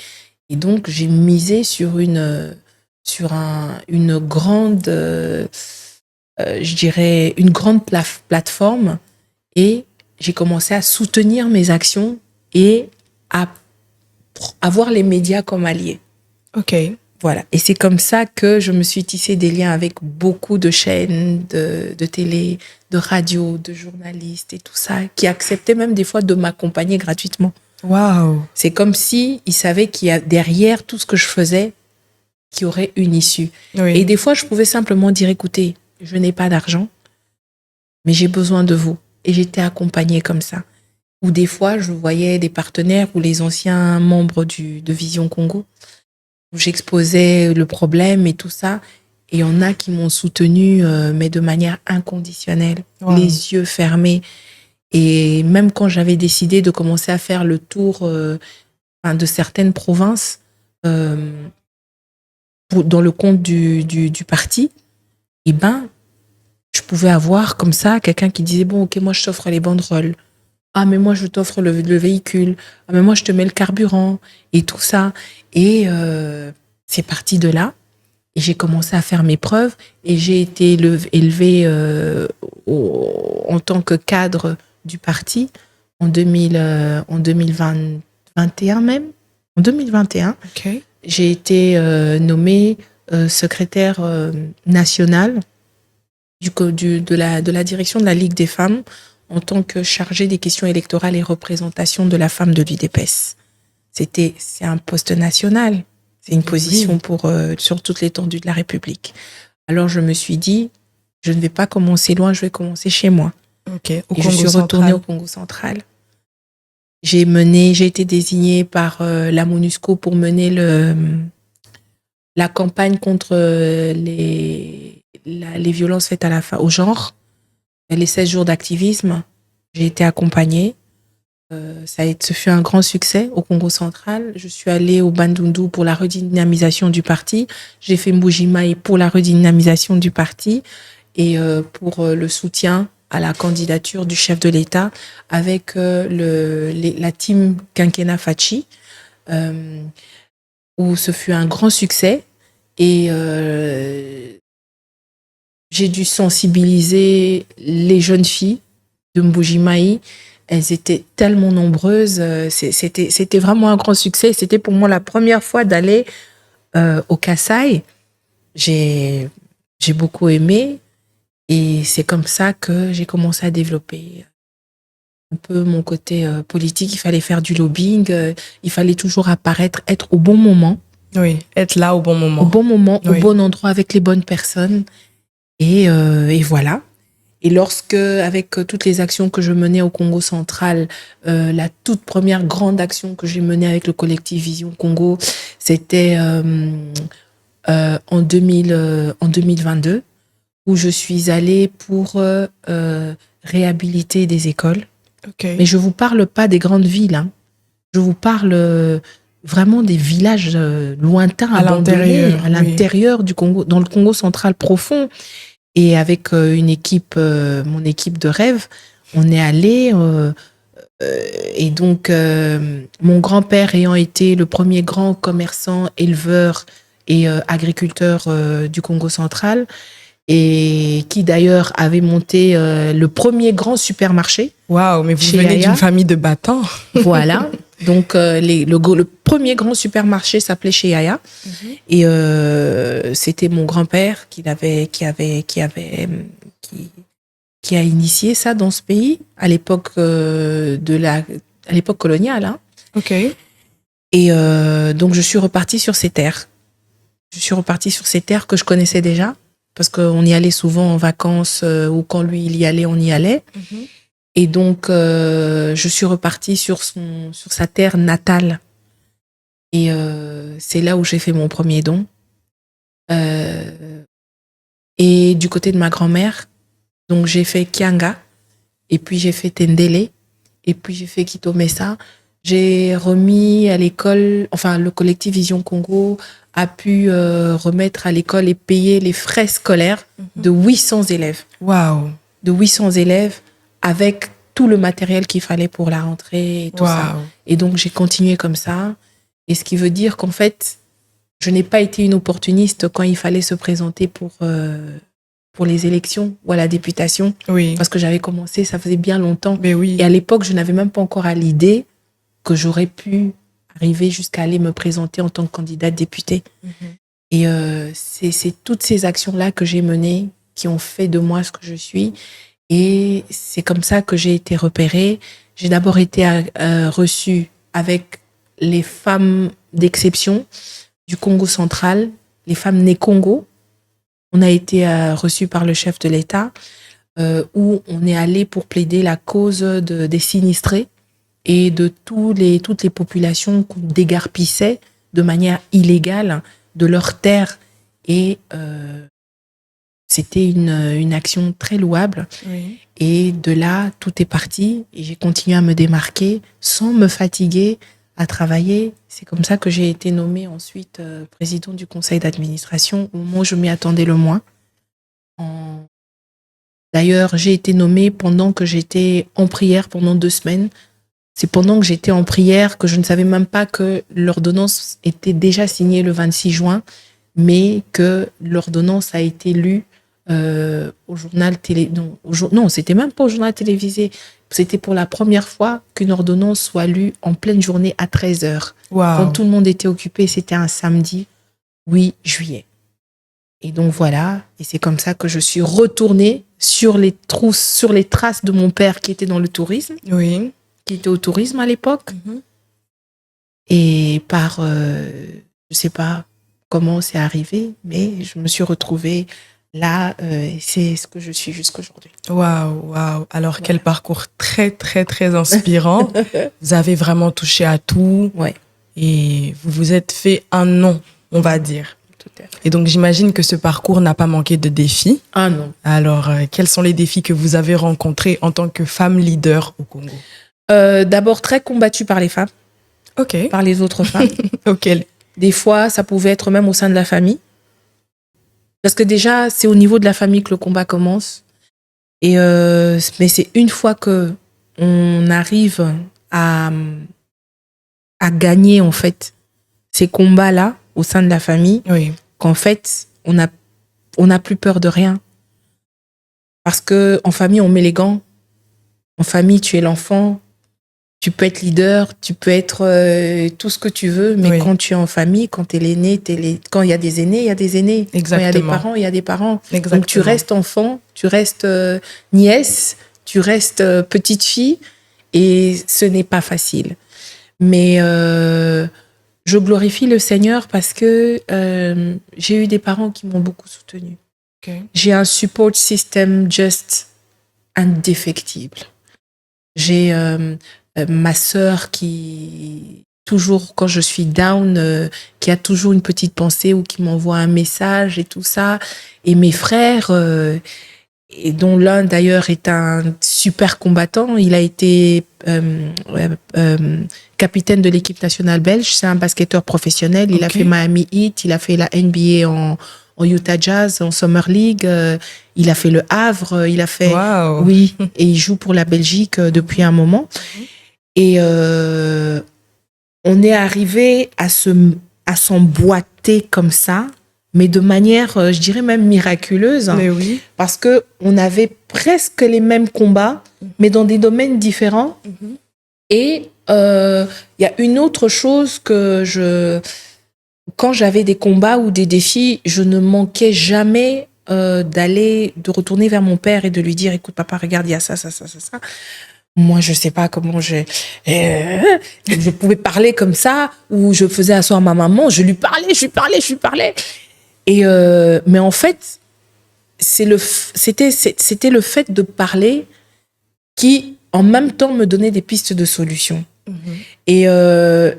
donc, j'ai misé sur une grande, je dirais, une grande plateforme. Et j'ai commencé à soutenir mes actions et à avoir les médias comme alliés. Ok. Voilà. Et c'est comme ça que je me suis tissé des liens avec beaucoup de chaînes de télé, de radio, de journalistes et tout ça, qui acceptaient même des fois de m'accompagner gratuitement. Waouh. C'est comme si ils savaient qu'il y a derrière tout ce que je faisais, qu'il y aurait une issue. Oui. Et des fois, je pouvais simplement dire, écoutez, je n'ai pas d'argent, mais j'ai besoin de vous. Et j'étais accompagnée comme ça. Ou des fois, je voyais des partenaires ou les anciens membres de Vision Congo, où j'exposais le problème et tout ça. Et il y en a qui m'ont soutenue, mais de manière inconditionnelle, les yeux fermés. Et même quand j'avais décidé de commencer à faire le tour de certaines provinces, dans le compte du parti, je pouvais avoir comme ça quelqu'un qui disait, bon, ok, moi je t'offre les banderoles. Ah, mais moi, je t'offre le véhicule. Ah, mais moi, je te mets le carburant et tout ça. Et c'est parti de là. Et j'ai commencé à faire mes preuves et j'ai été élevée en tant que cadre du parti en 2021 même. En 2021, Ok. j'ai été nommée secrétaire nationale de la direction de la Ligue des femmes en tant que chargée des questions électorales et représentation de la femme de l'UDPS. C'est un poste national. C'est une position sur toute l'étendue de la République. Alors je me suis dit, je ne vais pas commencer loin, je vais commencer chez moi. Ok. Et je suis retournée au Congo central. J'ai été désignée par la MONUSCO pour mener la campagne contre les violences faites au genre. Les 16 jours d'activisme, j'ai été accompagnée. Ce fut un grand succès au Congo central. Je suis allée au Bandundu pour la redynamisation du parti. J'ai fait Mbuji-Mayi pour la redynamisation du parti et pour le soutien à la candidature du chef de l'État avec la team Quinquena Fachi, où ce fut un grand succès. Et j'ai dû sensibiliser les jeunes filles de Mbuji-Mayi. Elles étaient tellement nombreuses. C'était vraiment un grand succès. C'était pour moi la première fois d'aller au Kasaï. J'ai beaucoup aimé. Et c'est comme ça que j'ai commencé à développer un peu mon côté politique. Il fallait faire du lobbying. Il fallait toujours apparaître, être au bon moment. Oui, être là au bon moment. Au bon moment, Oui. au bon endroit, avec les bonnes personnes. Et voilà. Et avec toutes les actions que je menais au Congo central, la toute première grande action que j'ai menée avec le collectif Vision Congo, c'était en 2022, où je suis allée pour réhabiliter des écoles. Okay. Mais je vous parle pas des grandes villes, hein. Je vous parle vraiment des villages lointains, abandonnés, à l'intérieur du Congo, dans le Congo central profond. Et avec mon équipe de rêve, on est allé. Et donc, mon grand-père ayant été le premier grand commerçant, éleveur et agriculteur du Congo central, et qui d'ailleurs avait monté le premier grand supermarché. Waouh, mais vous venez d'une famille de battants. Voilà. Donc, le premier grand supermarché s'appelait chez Yaya. Mm-hmm. Et c'était mon grand-père qui a initié ça dans ce pays à l'époque coloniale. Hein. Ok. Et donc, je suis repartie sur ces terres. Je suis repartie sur ces terres que je connaissais déjà, parce qu'on y allait souvent en vacances, ou quand lui, il y allait, on y allait. Mm-hmm. Et donc, je suis repartie sur sa terre natale. Et c'est là où j'ai fait mon premier don. Et du côté de ma grand-mère, donc j'ai fait Kianga, et puis j'ai fait Tendele, et puis j'ai fait Kitomesa. J'ai remis à l'école, enfin le collectif Vision Congo a pu remettre à l'école et payer les frais scolaires de 800 élèves. Waouh! De 800 élèves avec tout le matériel qu'il fallait pour la rentrée et tout ça. Et donc j'ai continué comme ça. Et ce qui veut dire qu'en fait, je n'ai pas été une opportuniste quand il fallait se présenter pour les élections ou à la députation. Oui. Parce que j'avais commencé, ça faisait bien longtemps. Mais oui. Et à l'époque, je n'avais même pas encore à l'idée que j'aurais pu arriver jusqu'à aller me présenter en tant que candidate députée. Mm-hmm. Et c'est toutes ces actions-là que j'ai menées qui ont fait de moi ce que je suis. Et c'est comme ça que j'ai été repérée. J'ai d'abord été reçue avec les femmes d'exception du Congo central, les femmes nées Congo. On a été reçus par le chef de l'État, où on est allé pour plaider la cause des sinistrés et de toutes les populations qu'on dégarpissait de manière illégale de leurs terres. Et c'était une action très louable. Oui. Et de là, tout est parti. Et j'ai continué à me démarquer sans me fatiguer à travailler. C'est comme ça que j'ai été nommée ensuite présidente du conseil d'administration au moment où je m'y attendais le moins, en D'ailleurs, j'ai été nommée pendant que j'étais en prière pendant 2 semaines. C'est pendant que j'étais en prière que je ne savais même pas que l'ordonnance était déjà signée le 26 juin, mais que l'ordonnance a été lue au journal télé. Non, c'était même pas au journal télévisé. C'était pour la première fois qu'une ordonnance soit lue en pleine journée à 13h. Wow. Quand tout le monde était occupé, c'était un samedi 8 juillet. Et donc voilà, et c'est comme ça que je suis retournée sur les traces de mon père qui était dans le tourisme, Oui. qui était au tourisme à l'époque. Mhm. Et par, je sais pas comment c'est arrivé, mais je me suis retrouvée là, c'est ce que je suis jusqu'aujourd'hui. Waouh, waouh. Alors, quel parcours très, très, très inspirant. Vous avez vraiment touché à tout. Ouais. Et vous vous êtes fait un nom, on va dire. Tout à fait. Et donc, j'imagine que ce parcours n'a pas manqué de défis. Ah non. Alors, quels sont les défis que vous avez rencontrés en tant que femme leader au Congo? D'abord très combattue par les femmes, Ok. par les autres femmes. Ok. Des fois, ça pouvait être même au sein de la famille. Parce que déjà, c'est au niveau de la famille que le combat commence. Et mais c'est une fois que on arrive à gagner en fait ces combats-là au sein de la famille, Oui. qu'en fait, on n'a plus peur de rien. Parce que en famille, on met les gants. En famille, tu es l'enfant. Tu peux être leader, tu peux être tout ce que tu veux, mais Oui. quand tu es en famille, quand tu es l'aîné, quand il y a des aînés, il y a des aînés. Exactement. Quand il y a des parents, il y a des parents. Exactement. Donc tu restes enfant, tu restes nièce, tu restes petite fille, et ce n'est pas facile. Mais je glorifie le Seigneur parce que j'ai eu des parents qui m'ont beaucoup soutenue. Ok. J'ai un support system just indéfectible. J'ai ma sœur qui, toujours quand je suis down, qui a toujours une petite pensée ou qui m'envoie un message et tout ça. Et mes frères, et dont l'un d'ailleurs est un super combattant, il a été capitaine de l'équipe nationale belge, c'est un basketteur professionnel, il a fait Miami Heat, il a fait la NBA en Utah Jazz, en Summer League, il a fait le Havre, il a fait... Wow. Oui, et il joue pour la Belgique depuis un moment. Et on est arrivé à s'emboîter comme ça, mais de manière, je dirais même miraculeuse. Mais oui. Parce qu'on avait presque les mêmes combats, mais dans des domaines différents. Et il y a une autre chose que quand j'avais des combats ou des défis, je ne manquais jamais de retourner vers mon père et de lui dire, écoute papa, regarde, il y a ça. Moi, je sais pas comment je pouvais parler comme ça, ou je faisais asseoir ma maman, je lui parlais. Et mais en fait, c'était le fait de parler qui, en même temps, me donnait des pistes de solutions. Et le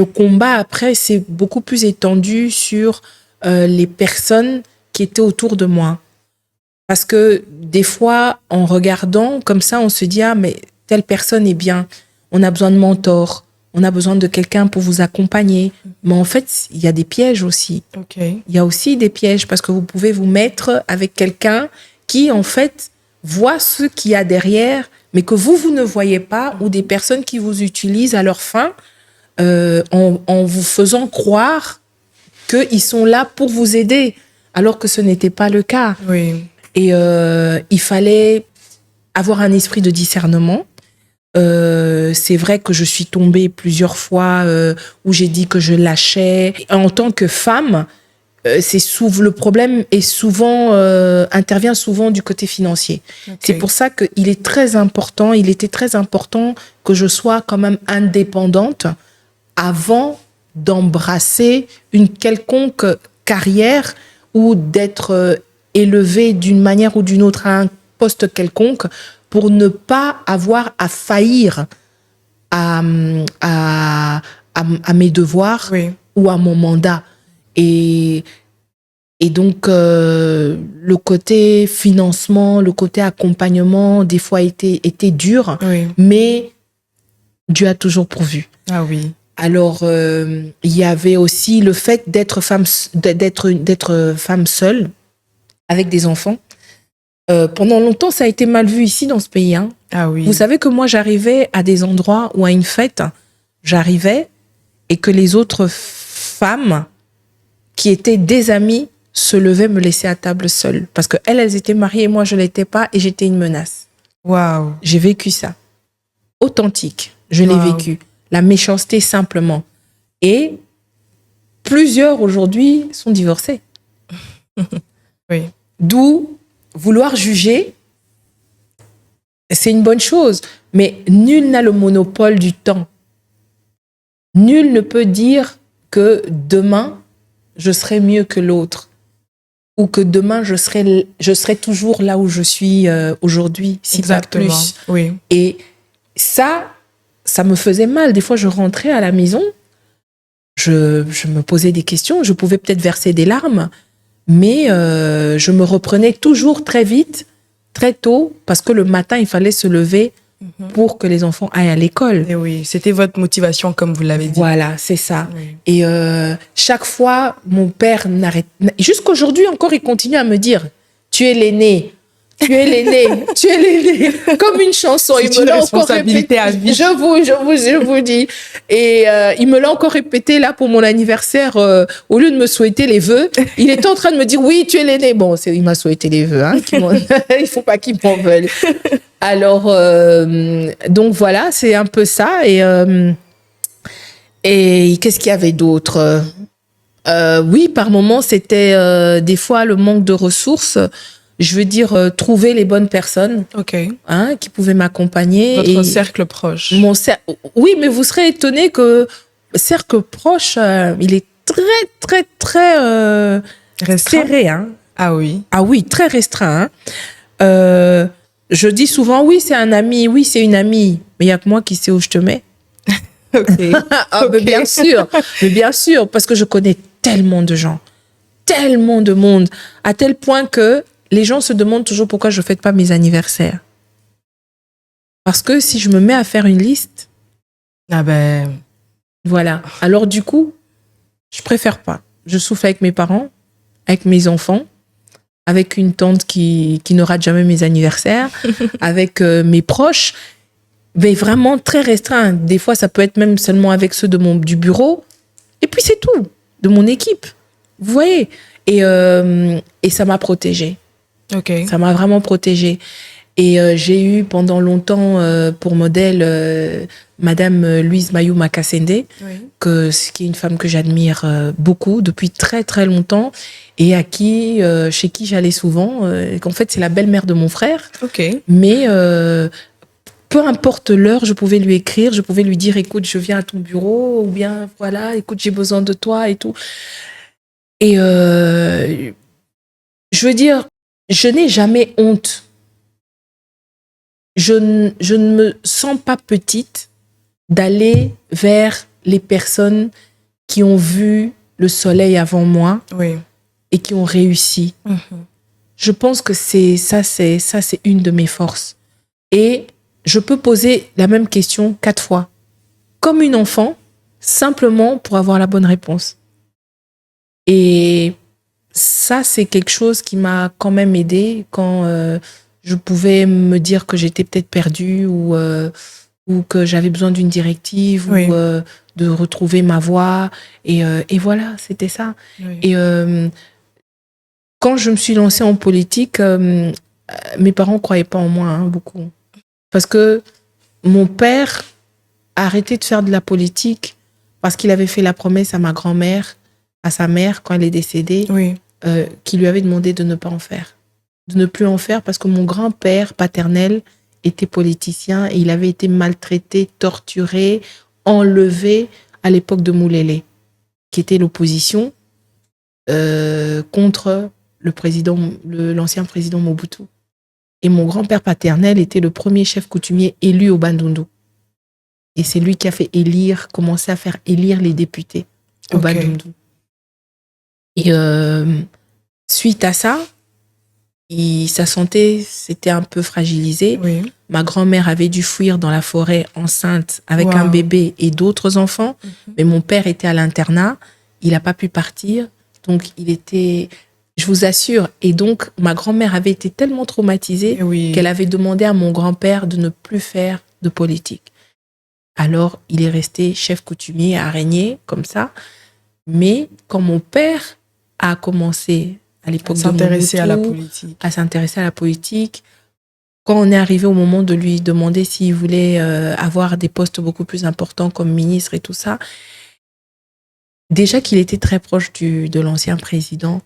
combat après c'est beaucoup plus étendu sur les personnes qui étaient autour de moi. Parce que des fois, en regardant comme ça, on se dit, ah, mais telle personne est bien. On a besoin de mentors. On a besoin de quelqu'un pour vous accompagner. Mais en fait, il y a des pièges aussi. Okay. Il y a aussi des pièges parce que vous pouvez vous mettre avec quelqu'un qui, en fait, voit ce qu'il y a derrière, mais que vous ne voyez pas, ou des personnes qui vous utilisent à leur fin en vous faisant croire qu'ils sont là pour vous aider, alors que ce n'était pas le cas. Oui. Et il fallait avoir un esprit de discernement. C'est vrai que je suis tombée plusieurs fois où j'ai dit que je lâchais. En tant que femme, le problème est souvent intervient souvent du côté financier. Okay. C'est pour ça qu'il est très important, il était très important que je sois quand même indépendante avant d'embrasser une quelconque carrière ou d'être élevée d'une manière ou d'une autre à un poste quelconque, pour ne pas avoir à faillir à mes devoirs, oui, ou à mon mandat. Et donc, le côté financement, le côté accompagnement, des fois était dur, oui, mais Dieu a toujours pourvu. Ah oui. Alors, il y avait aussi le fait d'être femme seule, avec des enfants. Pendant longtemps, ça a été mal vu ici dans ce pays. Hein. Ah oui. Vous savez que moi, j'arrivais à des endroits ou à une fête, j'arrivais et que les autres femmes qui étaient des amies se levaient me laisser à table seule. Parce qu'elles, elles étaient mariées et moi, je ne l'étais pas et j'étais une menace. Waouh. J'ai vécu ça. Authentique. Je l'ai vécu. La méchanceté simplement. Et plusieurs aujourd'hui sont divorcés. Oui. D'où vouloir juger, c'est une bonne chose, mais nul n'a le monopole du temps. Nul ne peut dire que demain, je serai mieux que l'autre ou que demain, je serai toujours là où je suis aujourd'hui, si pas plus. Oui. Et ça me faisait mal. Des fois, je rentrais à la maison, je me posais des questions, je pouvais peut-être verser des larmes, mais je me reprenais toujours très vite, très tôt, parce que le matin, il fallait se lever pour que les enfants aillent à l'école. Et oui, c'était votre motivation, comme vous l'avez dit. Voilà, c'est ça. Oui. Et chaque fois, mon père n'arrête... Jusqu'aujourd'hui encore, il continue à me dire « Tu es l'aîné, tu es l'aîné, tu es l'aîné ». Comme une chanson. C'est une responsabilité à vie. Je vous dis. Et il me l'a encore répété là pour mon anniversaire. Au lieu de me souhaiter les vœux, il était en train de me dire « Oui, tu es l'aîné ». Bon, il m'a souhaité les vœux. Hein, il faut pas qu'il m'en veuille. Alors, donc voilà, c'est un peu ça. Et qu'est-ce qu'il y avait d'autre? Oui, par moments, c'était des fois le manque de ressources. Je veux dire, trouver les bonnes personnes qui pouvaient m'accompagner. Votre cercle proche. Oui, mais vous serez étonné que le cercle proche, il est très, très, très serré. Hein. Ah oui. Ah oui, très restreint. Hein. Je dis souvent, oui, c'est un ami, oui, c'est une amie, mais il n'y a que moi qui sais où je te mets. Mais bien sûr, parce que je connais tellement de gens, tellement de monde, à tel point que les gens se demandent toujours pourquoi je ne fête pas mes anniversaires. Parce que si je me mets à faire une liste, voilà. Alors du coup, je préfère pas. Je souffle avec mes parents, avec mes enfants, avec une tante qui ne rate jamais mes anniversaires, avec mes proches, mais vraiment très restreint. Des fois, ça peut être même seulement avec ceux du bureau. Et puis, c'est tout, de mon équipe. Vous voyez? Et ça m'a protégée. Ça m'a vraiment protégée. Et j'ai eu pendant longtemps pour modèle Madame Louise Mayou Makasende, qui est une femme que j'admire beaucoup depuis très très longtemps et chez qui j'allais souvent. En fait, c'est la belle-mère de mon frère. Mais peu importe l'heure, je pouvais lui écrire, je pouvais lui dire, écoute, je viens à ton bureau, ou bien voilà, écoute, j'ai besoin de toi et tout. Et je veux dire, je n'ai jamais honte. Je ne me sens pas petite d'aller vers les personnes qui ont vu le soleil avant moi et qui ont réussi. Je pense que c'est une de mes forces. Et je peux poser la même question 4 fois, comme une enfant, simplement pour avoir la bonne réponse. Et ça, c'est quelque chose qui m'a quand même aidée quand je pouvais me dire que j'étais peut-être perdue ou que j'avais besoin d'une directive ou de retrouver ma voie. Et voilà, c'était ça. Et quand je me suis lancée en politique, mes parents ne croyaient pas en moi beaucoup. Parce que mon père a arrêté de faire de la politique parce qu'il avait fait la promesse à ma grand-mère, à sa mère, quand elle est décédée, qui lui avait demandé de ne pas en faire. De ne plus en faire parce que mon grand-père paternel était politicien et il avait été maltraité, torturé, enlevé à l'époque de Moulélé, qui était l'opposition contre l'ancien président Mobutu. Et mon grand-père paternel était le premier chef coutumier élu au Bandundu. Et c'est lui qui a fait commencer à faire élire les députés au Bandundu. Et suite à ça, sa santé s'était un peu fragilisée. Ma grand-mère avait dû fuir dans la forêt enceinte avec un bébé et d'autres enfants. Mais mon père était à l'internat. Il n'a pas pu partir. Donc, Je vous assure. Et donc, ma grand-mère avait été tellement traumatisée qu'elle avait demandé à mon grand-père de ne plus faire de politique. Alors, il est resté chef coutumier à régner comme ça. Mais quand mon père a commencé à l'époque de s'intéresser à la politique, quand on est arrivé au moment de lui demander s'il voulait avoir des postes beaucoup plus importants comme ministre et tout ça, déjà qu'il était très proche de l'ancien président.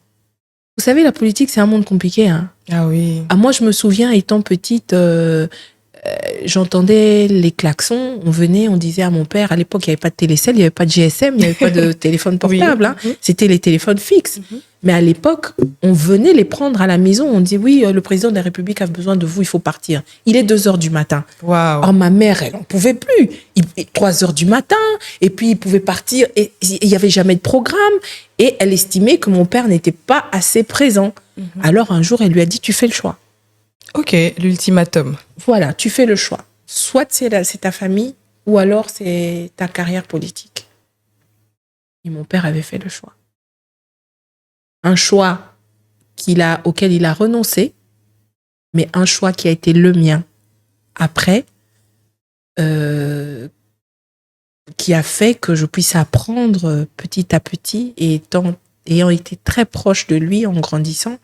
Vous savez, la politique, c'est un monde compliqué. Hein. Ah oui. Ah, moi, je me souviens, étant petite, j'entendais les klaxons. On venait, on disait à mon père, à l'époque, il n'y avait pas de télécell, il n'y avait pas de GSM, il n'y avait pas de téléphone portable. Hein. C'était les téléphones fixes. Mais à l'époque, on venait les prendre à la maison. On dit, oui, le président de la République a besoin de vous, il faut partir. Il est 2h du matin. Wow. Oh, ma mère, elle n'en pouvait plus. 3h du matin, et puis il pouvait partir. Et il n'y avait jamais de programme. Et elle estimait que mon père n'était pas assez présent. Alors un jour, elle lui a dit, tu fais le choix. Ok, l'ultimatum. Voilà, tu fais le choix. Soit c'est ta famille, ou alors c'est ta carrière politique. Et mon père avait fait le choix. Un choix auquel il a renoncé, mais un choix qui a été le mien après, qui a fait que je puisse apprendre petit à petit et ayant été très proche de lui en grandissant,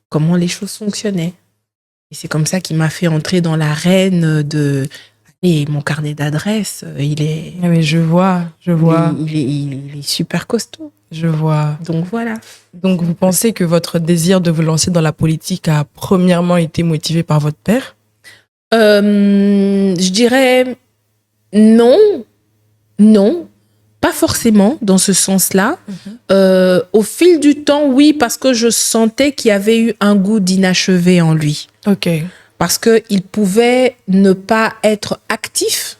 comment les choses fonctionnaient. Et c'est comme ça qu'il m'a fait entrer dans l'arène de... Et mon carnet d'adresses, il est... Mais je vois. Il est super costaud. Je vois. Donc voilà. Donc vous pensez que votre désir de vous lancer dans la politique a premièrement été motivé par votre père ? Je dirais non, pas forcément dans ce sens-là. Au fil du temps, oui, parce que je sentais qu'il y avait eu un goût d'inachevé en lui. Ok. Parce qu'il pouvait ne pas être actif,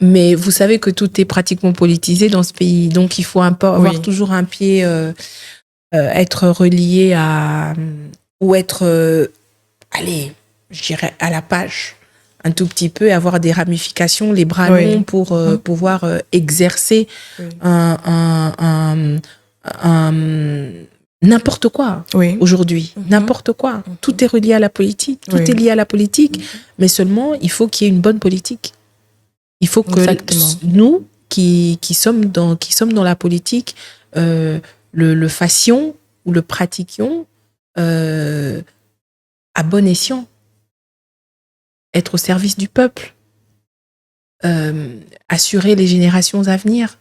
mais vous savez que tout est pratiquement politisé dans ce pays. Donc, il faut avoir toujours un pied, être relié à... ou être, je dirais, à la page un tout petit peu et avoir des ramifications, les bras longs pour pouvoir exercer n'importe quoi aujourd'hui. N'importe quoi. Tout est relié à la politique. Tout est lié à la politique. Mais seulement, il faut qu'il y ait une bonne politique. Il faut que nous, qui sommes dans la politique, le fassions ou le pratiquions à bon escient. Être au service du peuple. Assurer les générations à venir.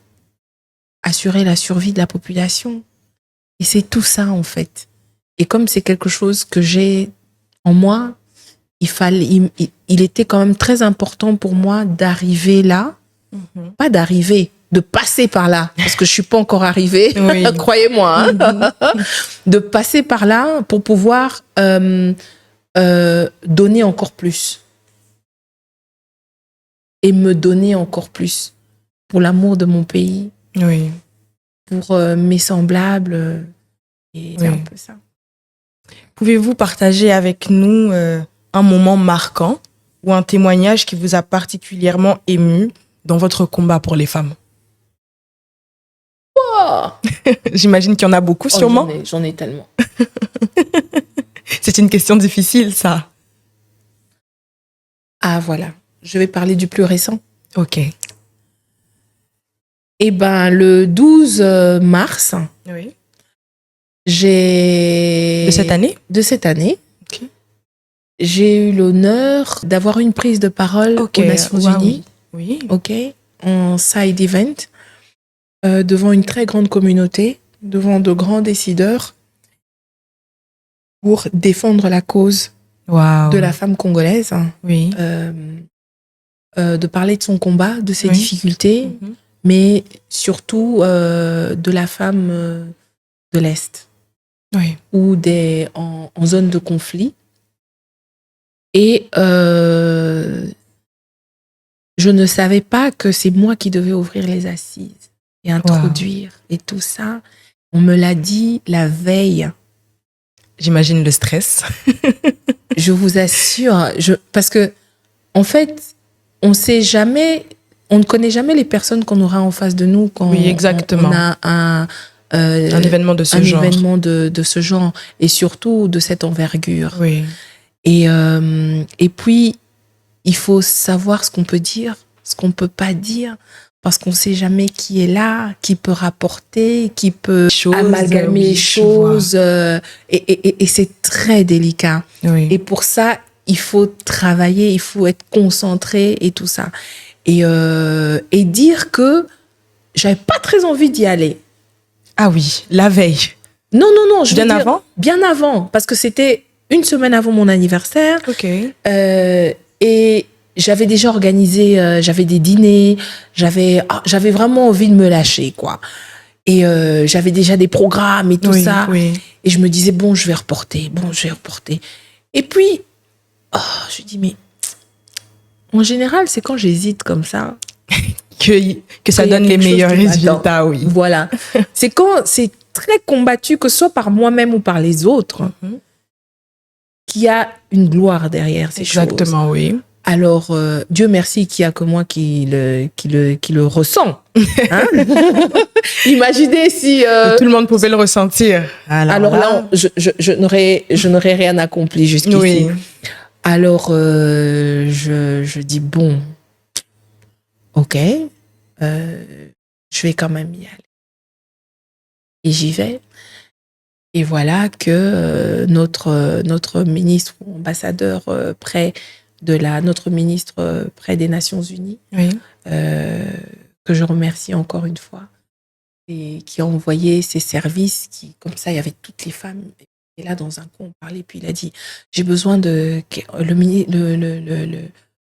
Assurer la survie de la population. Et c'est tout ça, en fait. Et comme c'est quelque chose que j'ai en moi, il était quand même très important pour moi d'arriver là. Pas d'arriver, de passer par là. Parce que je suis pas encore arrivée, croyez-moi. Hein. De passer par là pour pouvoir donner encore plus. Et me donner encore plus. Pour l'amour de mon pays. Oui. Pour mes semblables. Et c'est un peu ça. Pouvez-vous partager avec nous un moment marquant ou un témoignage qui vous a particulièrement ému dans votre combat pour les femmes? Oh. J'imagine qu'il y en a beaucoup, sûrement. J'en ai tellement. C'est une question difficile, ça. Ah, voilà. Je vais parler du plus récent. Ok. Eh ben, le 12 mars, De cette année? De cette année. Okay. J'ai eu l'honneur d'avoir une prise de parole aux Nations Unies. Oui. Ok. En side event. Devant une très grande communauté, devant de grands décideurs, pour défendre la cause de la femme congolaise. Oui. De parler de son combat, de ses difficultés, mais surtout de la femme de l'Est. Ou en zone de conflit. Et je ne savais pas que c'est moi qui devais ouvrir les assises et introduire et tout ça. On me l'a dit la veille. J'imagine le stress. Je vous assure, parce que en fait, on ne connaît jamais les personnes qu'on aura en face de nous quand exactement. on a un événement de ce un genre. événement de ce genre, et surtout de cette envergure. Oui. Et puis, il faut savoir ce qu'on peut dire, ce qu'on peut pas dire, parce qu'on sait jamais qui est là, qui peut rapporter, qui peut amalgamer les choses, et c'est très délicat. Oui. Et pour ça, il faut travailler, il faut être concentré et tout ça. Et dire que j'avais pas très envie d'y aller. Ah oui, la veille. Non, je veux Bien dire, avant? Bien avant, parce que c'était une semaine avant mon anniversaire. Ok. Et j'avais déjà organisé, j'avais des dîners, j'avais vraiment envie de me lâcher, quoi. Et j'avais déjà des programmes et tout ça. Oui. Et je me disais, bon, je vais reporter. Et puis, je dis, mais en général, c'est quand j'hésite comme ça. Que ça donne les meilleurs résultats, oui. Voilà. C'est quand c'est très combattu, que ce soit par moi-même ou par les autres, qu'il y a une gloire derrière ces choses. Exactement, oui. Alors, Dieu merci qu'il n'y a que moi qui le ressent. Hein? Imaginez si... tout le monde pouvait le ressentir. Alors là, je n'aurais rien accompli jusqu'ici. Oui. Alors, je dis, bon, ok, je vais quand même y aller. Et j'y vais. Et voilà que notre ministre ou ambassadeur près des Nations Unies, oui. Que je remercie encore une fois, et qui a envoyé ses services, comme ça, il y avait toutes les femmes. Et là, dans un coin, on parlait, puis il a dit, j'ai besoin de...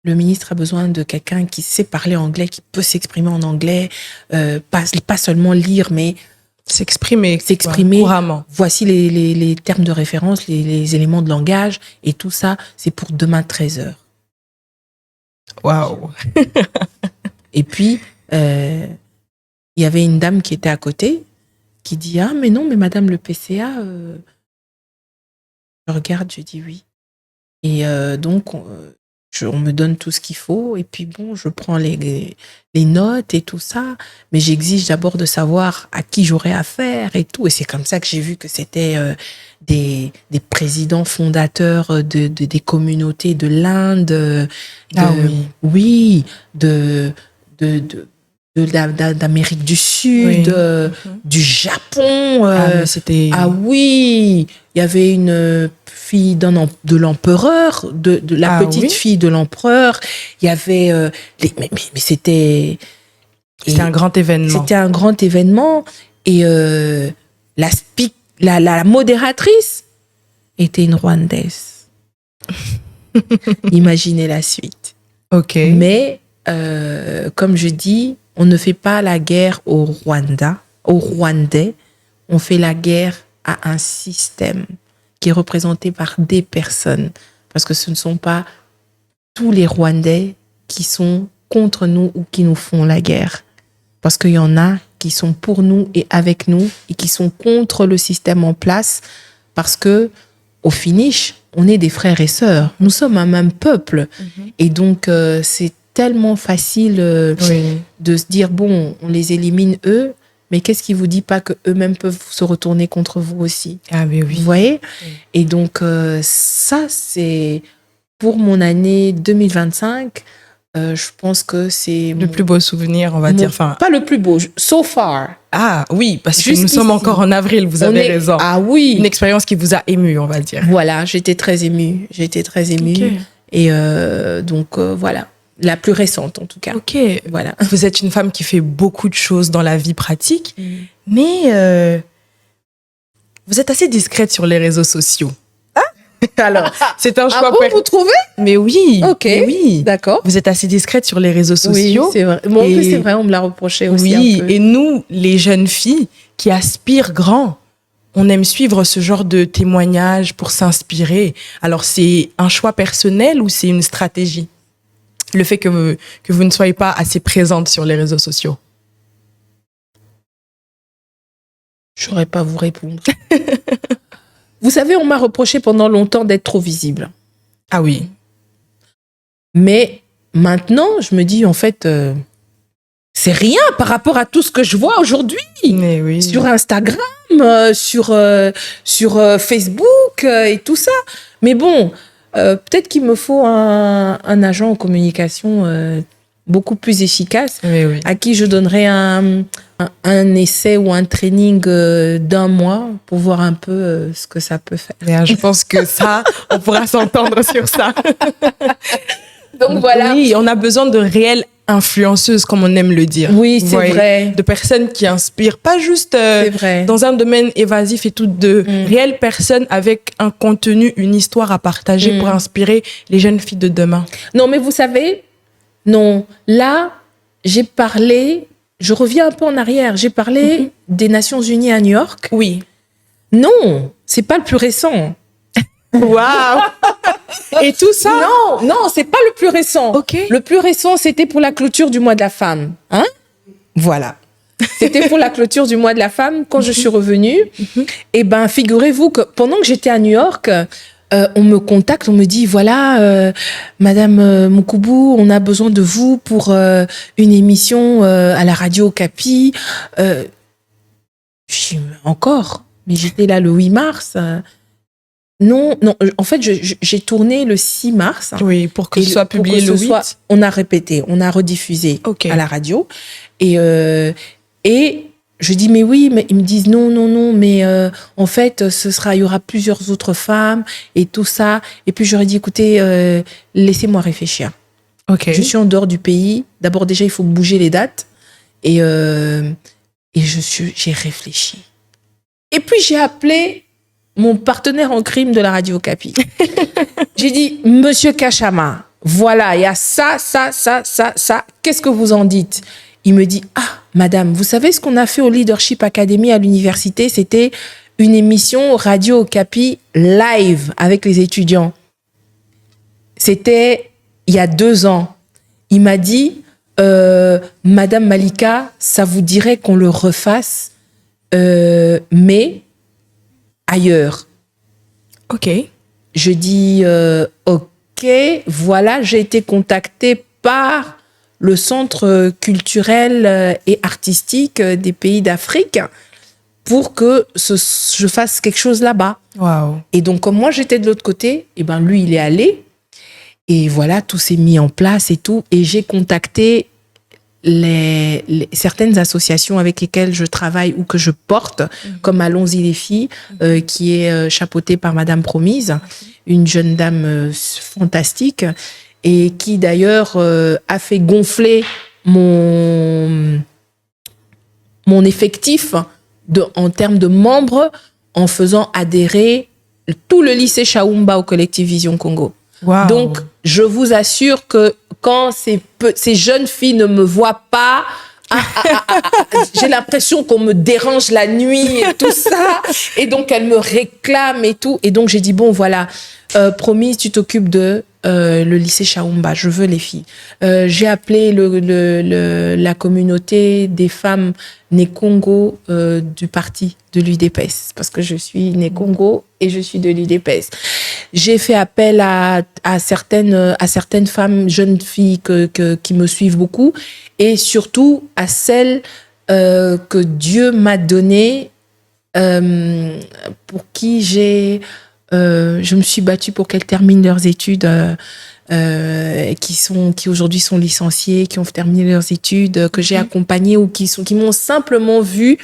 Le ministre a besoin de quelqu'un qui sait parler anglais, qui peut s'exprimer en anglais, pas seulement lire, mais s'exprimer couramment. Voici les termes de référence, les éléments de langage, et tout ça, c'est pour demain 13h. Waouh. Et puis, il y avait une dame qui était à côté, qui dit, ah, mais non, mais madame le PCA, je regarde, je dis oui. Et donc, on me donne tout ce qu'il faut, et puis bon, je prends les notes et tout ça, mais j'exige d'abord de savoir à qui j'aurais affaire et tout. Et c'est comme ça que j'ai vu que c'était des présidents fondateurs des communautés de l'Inde, d'Amérique du Sud, du Japon. Il y avait une fille de l'empereur, de la petite fille de l'empereur. Il y avait mais c'était un grand événement. C'était un grand événement, et la modératrice était une Rwandaise. Imaginez la suite. Ok. Mais comme je dis, on ne fait pas la guerre aux Rwandais, on fait la guerre à un système qui est représenté par des personnes, parce que ce ne sont pas tous les Rwandais qui sont contre nous ou qui nous font la guerre, parce qu'il y en a qui sont pour nous et avec nous, et qui sont contre le système en place, parce que au finish, on est des frères et sœurs, nous sommes un même peuple, et donc c'est tellement facile de se dire, bon, on les élimine eux, mais qu'est-ce qui vous dit pas que eux-mêmes peuvent se retourner contre vous aussi? Ah, mais oui. Vous voyez? Et donc, ça, c'est pour mon année 2025. Je pense que c'est le plus beau souvenir, on va dire. Enfin, pas le plus beau, so far. Ah oui, parce que nous sommes encore en avril, vous avez raison. Ah oui. Une expérience qui vous a ému, on va dire. Voilà, j'étais très émue. Okay. Et donc, voilà. La plus récente, en tout cas. Ok. Voilà. Vous êtes une femme qui fait beaucoup de choses dans la vie pratique, mais vous êtes assez discrète sur les réseaux sociaux. Alors, c'est un choix. Vous trouvez? Mais oui. Ok. Mais oui. D'accord. Vous êtes assez discrète sur les réseaux sociaux. Oui, c'est vrai. Bon, en plus, c'est vrai, on me l'a reproché aussi. Oui. Un peu. Et nous, les jeunes filles qui aspirent grand, on aime suivre ce genre de témoignages pour s'inspirer. Alors, c'est un choix personnel ou c'est une stratégie? Le fait que vous ne soyez pas assez présente sur les réseaux sociaux? Je ne saurais pas vous répondre. Vous savez, on m'a reproché pendant longtemps d'être trop visible. Ah oui. Mais maintenant, je me dis, en fait, c'est rien par rapport à tout ce que je vois aujourd'hui. Mais oui. Sur Instagram, sur Facebook et tout ça. Mais bon, peut-être qu'il me faut un agent en communication beaucoup plus efficace, Mais oui. à qui je donnerais un essai ou un training d'1 mois pour voir un peu ce que ça peut faire. Mais, je pense que ça, on pourra s'entendre sur ça. Donc voilà. Oui, on a besoin de réelles influenceuses, comme on aime le dire. Oui, Vous c'est voyez, vrai. de personnes qui inspirent, pas juste C'est vrai. dans un domaine évasif et tout, de réelles personnes avec un contenu, une histoire à partager pour inspirer les jeunes filles de demain. Non, mais vous savez, non, là, j'ai parlé, je reviens un peu en arrière, j'ai parlé des Nations Unies à New York. Oui. Non, c'est pas le plus récent. Waouh. Et tout ça? Non, c'est pas le plus récent. Ok. Le plus récent, c'était pour la clôture du mois de la femme. Hein? Voilà. C'était pour la clôture du mois de la femme. Quand je suis revenue, eh ben, figurez-vous que pendant que j'étais à New York, on me contacte, on me dit, voilà, Madame Mukubu, on a besoin de vous pour une émission à la radio Okapi. Je dis, encore? Mais j'étais là le 8 mars. Non, en fait, j'ai tourné le 6 mars. Oui, pour que ce soit publié le 8. On a répété, on a rediffusé à la radio. Et je dis, mais oui, mais ils me disent non, mais en fait, il y aura plusieurs autres femmes et tout ça. Et puis, j'aurais dit, écoutez, laissez-moi réfléchir. Ok. Je suis en dehors du pays. D'abord, déjà, il faut bouger les dates. Et j'ai réfléchi. Et puis, j'ai appelé mon partenaire en crime de la radio Okapi. J'ai dit, Monsieur Kachama, voilà, il y a ça. Qu'est-ce que vous en dites? Il me dit, madame, vous savez ce qu'on a fait au Leadership Academy à l'université? C'était une émission radio Okapi live avec les étudiants. C'était il y a 2 ans. Il m'a dit, Madame Malika, ça vous dirait qu'on le refasse, mais ailleurs. Ok. Je dis, ok, voilà, j'ai été contactée par le centre culturel et artistique des pays d'Afrique pour que je fasse quelque chose là-bas. Waouh. Et donc, comme moi, j'étais de l'autre côté, et ben lui, il est allé. Et voilà, tout s'est mis en place et tout. Et j'ai contacté certaines associations avec lesquelles je travaille ou que je porte, comme Allons-y les filles, qui est chapeautée par Madame Promise, une jeune dame fantastique, et qui d'ailleurs a fait gonfler mon effectif en termes de membres en faisant adhérer tout le lycée Chaoumba au collectif Vision Congo. Wow. Donc, je vous assure que quand ces jeunes filles ne me voient pas, j'ai l'impression qu'on me dérange la nuit et tout ça. Et donc, elles me réclament et tout. Et donc, j'ai dit, bon, voilà, promis, tu t'occupes de le lycée Chaoumba. Je veux les filles. J'ai appelé la communauté des femmes nées Congo du parti de l'UDPS, parce que je suis née Congo et je suis de l'UDPS. J'ai fait appel à certaines femmes, jeunes filles qui me suivent beaucoup, et surtout à celles que Dieu m'a données, pour qui je me suis battue pour qu'elles terminent leurs études, qui aujourd'hui sont licenciées, qui ont terminé leurs études, que j'ai accompagnées ou qui m'ont simplement vue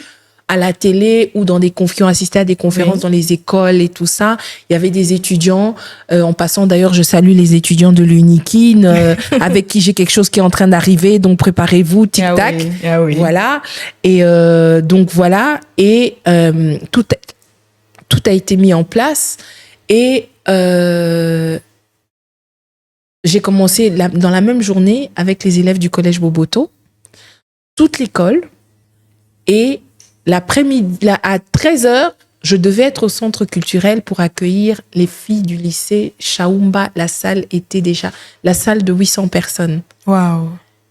à la télé ou qui ont assisté à des conférences dans les écoles et tout ça. Il y avait des étudiants, en passant d'ailleurs, je salue les étudiants de l'Unikin, avec qui j'ai quelque chose qui est en train d'arriver, donc préparez-vous, tic-tac. Ah oui. Voilà. Et donc voilà. Et tout a été mis en place. Et j'ai commencé dans la même journée avec les élèves du collège Boboto, toute l'école, et l'après-midi, à 13h, je devais être au centre culturel pour accueillir les filles du lycée Chaoumba. La salle était déjà la salle de 800 personnes. Waouh.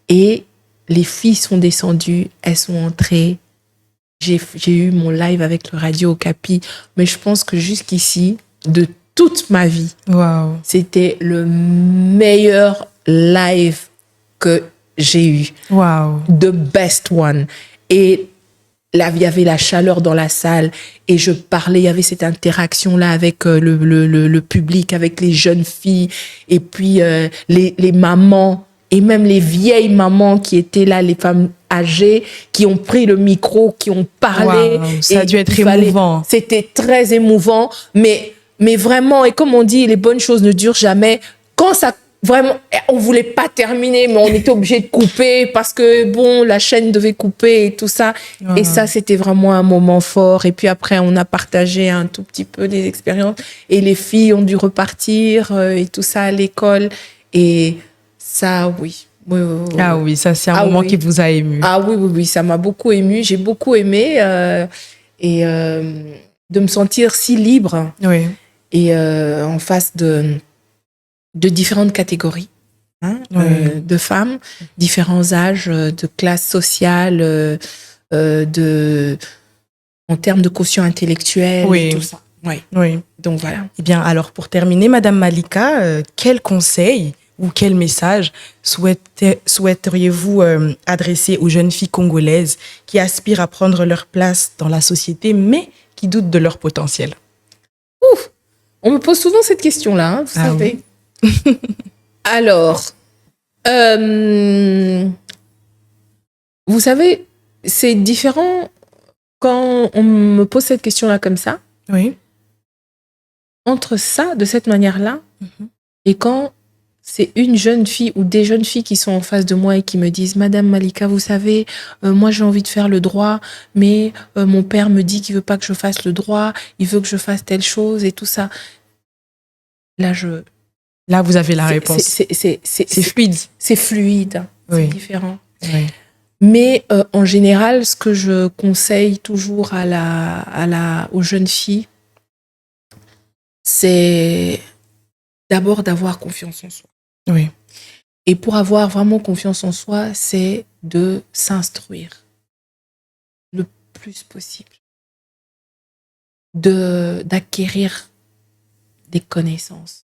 Et les filles sont descendues, elles sont entrées. J'ai eu mon live avec le Radio Okapi, mais je pense que jusqu'ici, de toute ma vie, Waouh. c'était le meilleur live que j'ai eu. Wow. The best one. Et là, il y avait la chaleur dans la salle et je parlais, il y avait cette interaction-là avec le public, avec les jeunes filles et puis les mamans et même les vieilles mamans qui étaient là, les femmes âgées, qui ont pris le micro, qui ont parlé. Wow, ça a dû être émouvant. C'était très émouvant, mais vraiment, et comme on dit, les bonnes choses ne durent jamais. Quand ça vraiment, on voulait pas terminer, mais on était obligé de couper parce que, bon, la chaîne devait couper et tout ça. Wow. Et ça, c'était vraiment un moment fort. Et puis après, on a partagé un tout petit peu les expériences. Et les filles ont dû repartir et tout ça à l'école. Et ça, oui. Oui. Ah oui, ça, c'est un moment qui vous a ému. Ah oui, ça m'a beaucoup ému. J'ai beaucoup aimé de me sentir si libre. Oui. Et en face de différentes catégories de femmes, différents âges, de classes sociales, en termes de quotient intellectuel et tout ça. Oui. Donc voilà. Eh bien, alors pour terminer, Madame Malika, quel conseil ou quel message souhaiteriez-vous adresser aux jeunes filles congolaises qui aspirent à prendre leur place dans la société, mais qui doutent de leur potentiel? Ouf, on me pose souvent cette question-là, vous savez. Oui. Alors, vous savez, c'est différent quand on me pose cette question-là comme ça. Oui. Entre ça, de cette manière-là, et quand c'est une jeune fille ou des jeunes filles qui sont en face de moi et qui me disent « Madame Malika, vous savez, moi j'ai envie de faire le droit, mais mon père me dit qu'il veut pas que je fasse le droit, il veut que je fasse telle chose et tout ça. » Là, vous avez la réponse. C'est fluide. C'est fluide, oui. C'est différent. Oui. Mais en général, ce que je conseille toujours aux jeunes filles, c'est d'abord d'avoir confiance en soi. Oui. Et pour avoir vraiment confiance en soi, c'est de s'instruire le plus possible, d'acquérir des connaissances.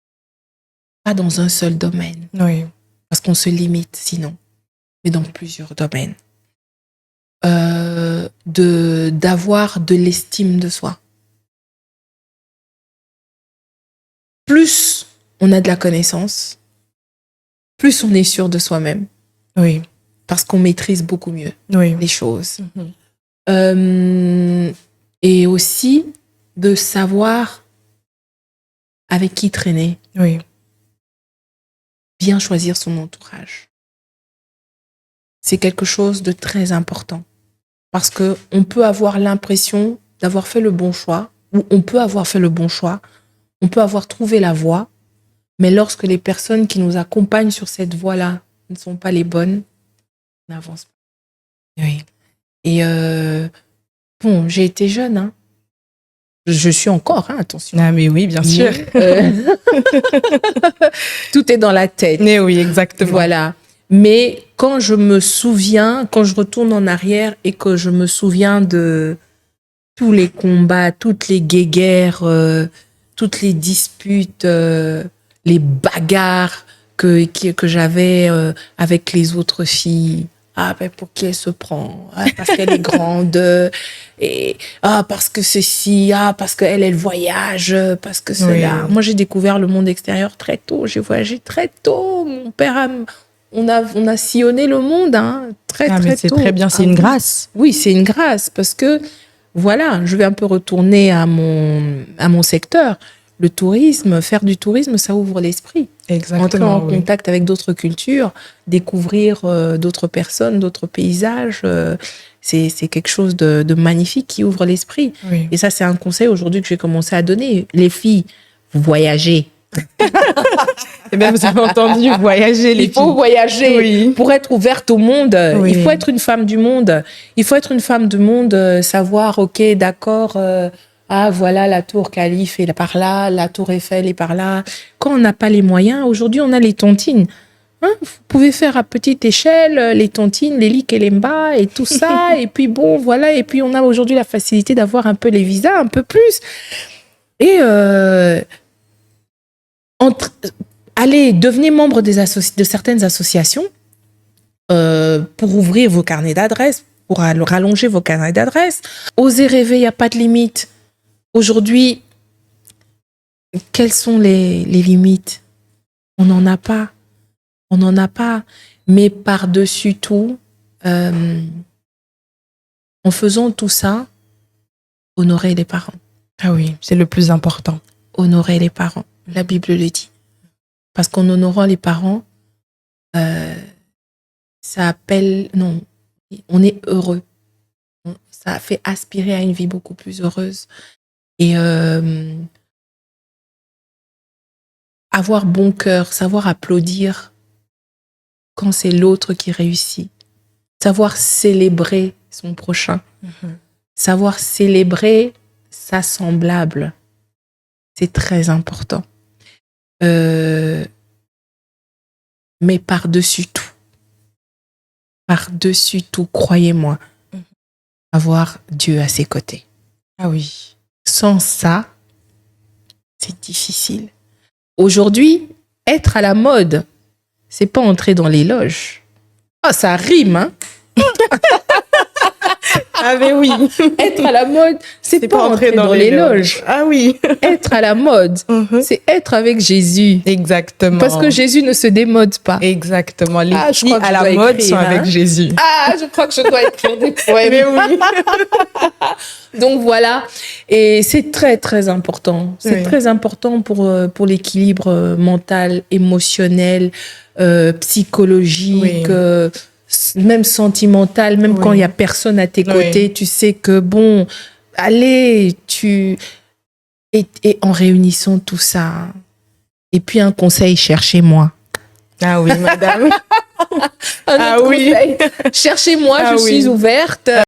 Pas dans un seul domaine. Oui. Parce qu'on se limite sinon, mais dans plusieurs domaines. D'avoir de l'estime de soi. Plus on a de la connaissance, plus on est sûr de soi-même. Oui. Parce qu'on maîtrise beaucoup mieux les choses. Et aussi de savoir avec qui traîner. Oui. Bien choisir son entourage. C'est quelque chose de très important. Parce qu'on peut avoir l'impression d'avoir fait le bon choix, ou on peut avoir fait le bon choix, on peut avoir trouvé la voie, mais lorsque les personnes qui nous accompagnent sur cette voie-là ne sont pas les bonnes, on n'avance pas. Oui. Et bon, j'ai été jeune, hein. Je suis encore, hein, attention. Ah mais oui, bien sûr. Tout est dans la tête. Mais oui, exactement. Voilà. Mais quand je me souviens, quand je retourne en arrière et que je me souviens de tous les combats, toutes les guéguerres, toutes les disputes, les bagarres que j'avais avec les autres filles. Ah, ben pour qui elle se prend? Ah, parce qu'elle est grande. Et parce que ceci. Ah, parce qu'elle voyage. Parce que cela. Oui. Moi, j'ai découvert le monde extérieur très tôt. J'ai voyagé très tôt. Mon père on a sillonné le monde, hein, très tôt. C'est très bien, c'est une grâce. Oui, c'est une grâce parce que, voilà, je vais un peu retourner à mon secteur. Le tourisme, faire du tourisme, ça ouvre l'esprit. Exactement. Entrer en contact avec d'autres cultures, découvrir d'autres personnes, d'autres paysages, c'est quelque chose de magnifique qui ouvre l'esprit. Oui. Et ça, c'est un conseil aujourd'hui que j'ai commencé à donner. Les filles, vous voyagez. Eh bien, vous avez entendu, voyager, les filles. Il faut voyager. Oui. Pour être ouverte au monde. Oui. Il faut être une femme du monde. Il faut être une femme du monde, savoir, ok, d'accord, voilà, la tour Calife est par là, la tour Eiffel est par là. Quand on n'a pas les moyens, aujourd'hui, on a les tontines. Hein, vous pouvez faire à petite échelle les tontines, les Likelemba et tout ça. Et puis, bon, voilà. Et puis, on a aujourd'hui la facilité d'avoir un peu les visas, un peu plus. Et allez, devenez membre de certaines associations. pour ouvrir vos carnets d'adresses, pour rallonger vos carnets d'adresses. Osez rêver, il n'y a pas de limite. Aujourd'hui, quelles sont les limites? On n'en a pas. On n'en a pas. Mais par-dessus tout, en faisant tout ça, honorer les parents. Ah oui, c'est le plus important. Honorer les parents. La Bible le dit. Parce qu'en honorant les parents, ça appelle... Non, on est heureux. Ça fait aspirer à une vie beaucoup plus heureuse. Et avoir bon cœur, savoir applaudir quand c'est l'autre qui réussit. Savoir célébrer son prochain. Savoir célébrer sa semblable. C'est très important. Mais par-dessus tout, croyez-moi, avoir Dieu à ses côtés. Ah oui. Sans ça, c'est difficile. Aujourd'hui, être à la mode, c'est pas entrer dans les loges. Ah, ça rime, hein? Ah mais oui. Être à la mode, c'est pas entrer dans les loges. Ah oui. Être à la mode, c'est être avec Jésus. Exactement. Parce que Jésus ne se démode pas. Exactement. Les je filles crois que à je la dois mode écrire, sont avec Jésus. Ah, je crois que je dois écrire des poèmes. Mais oui. Donc voilà, et c'est très très important. C'est très important pour l'équilibre mental, émotionnel, psychologique, même sentimental, même quand il y a personne à tes côtés, tu sais que bon, allez, et en réunissant tout ça. Et puis un conseil, cherchez-moi. Ah oui, madame. Un autre conseil, cherchez-moi, je suis ouverte.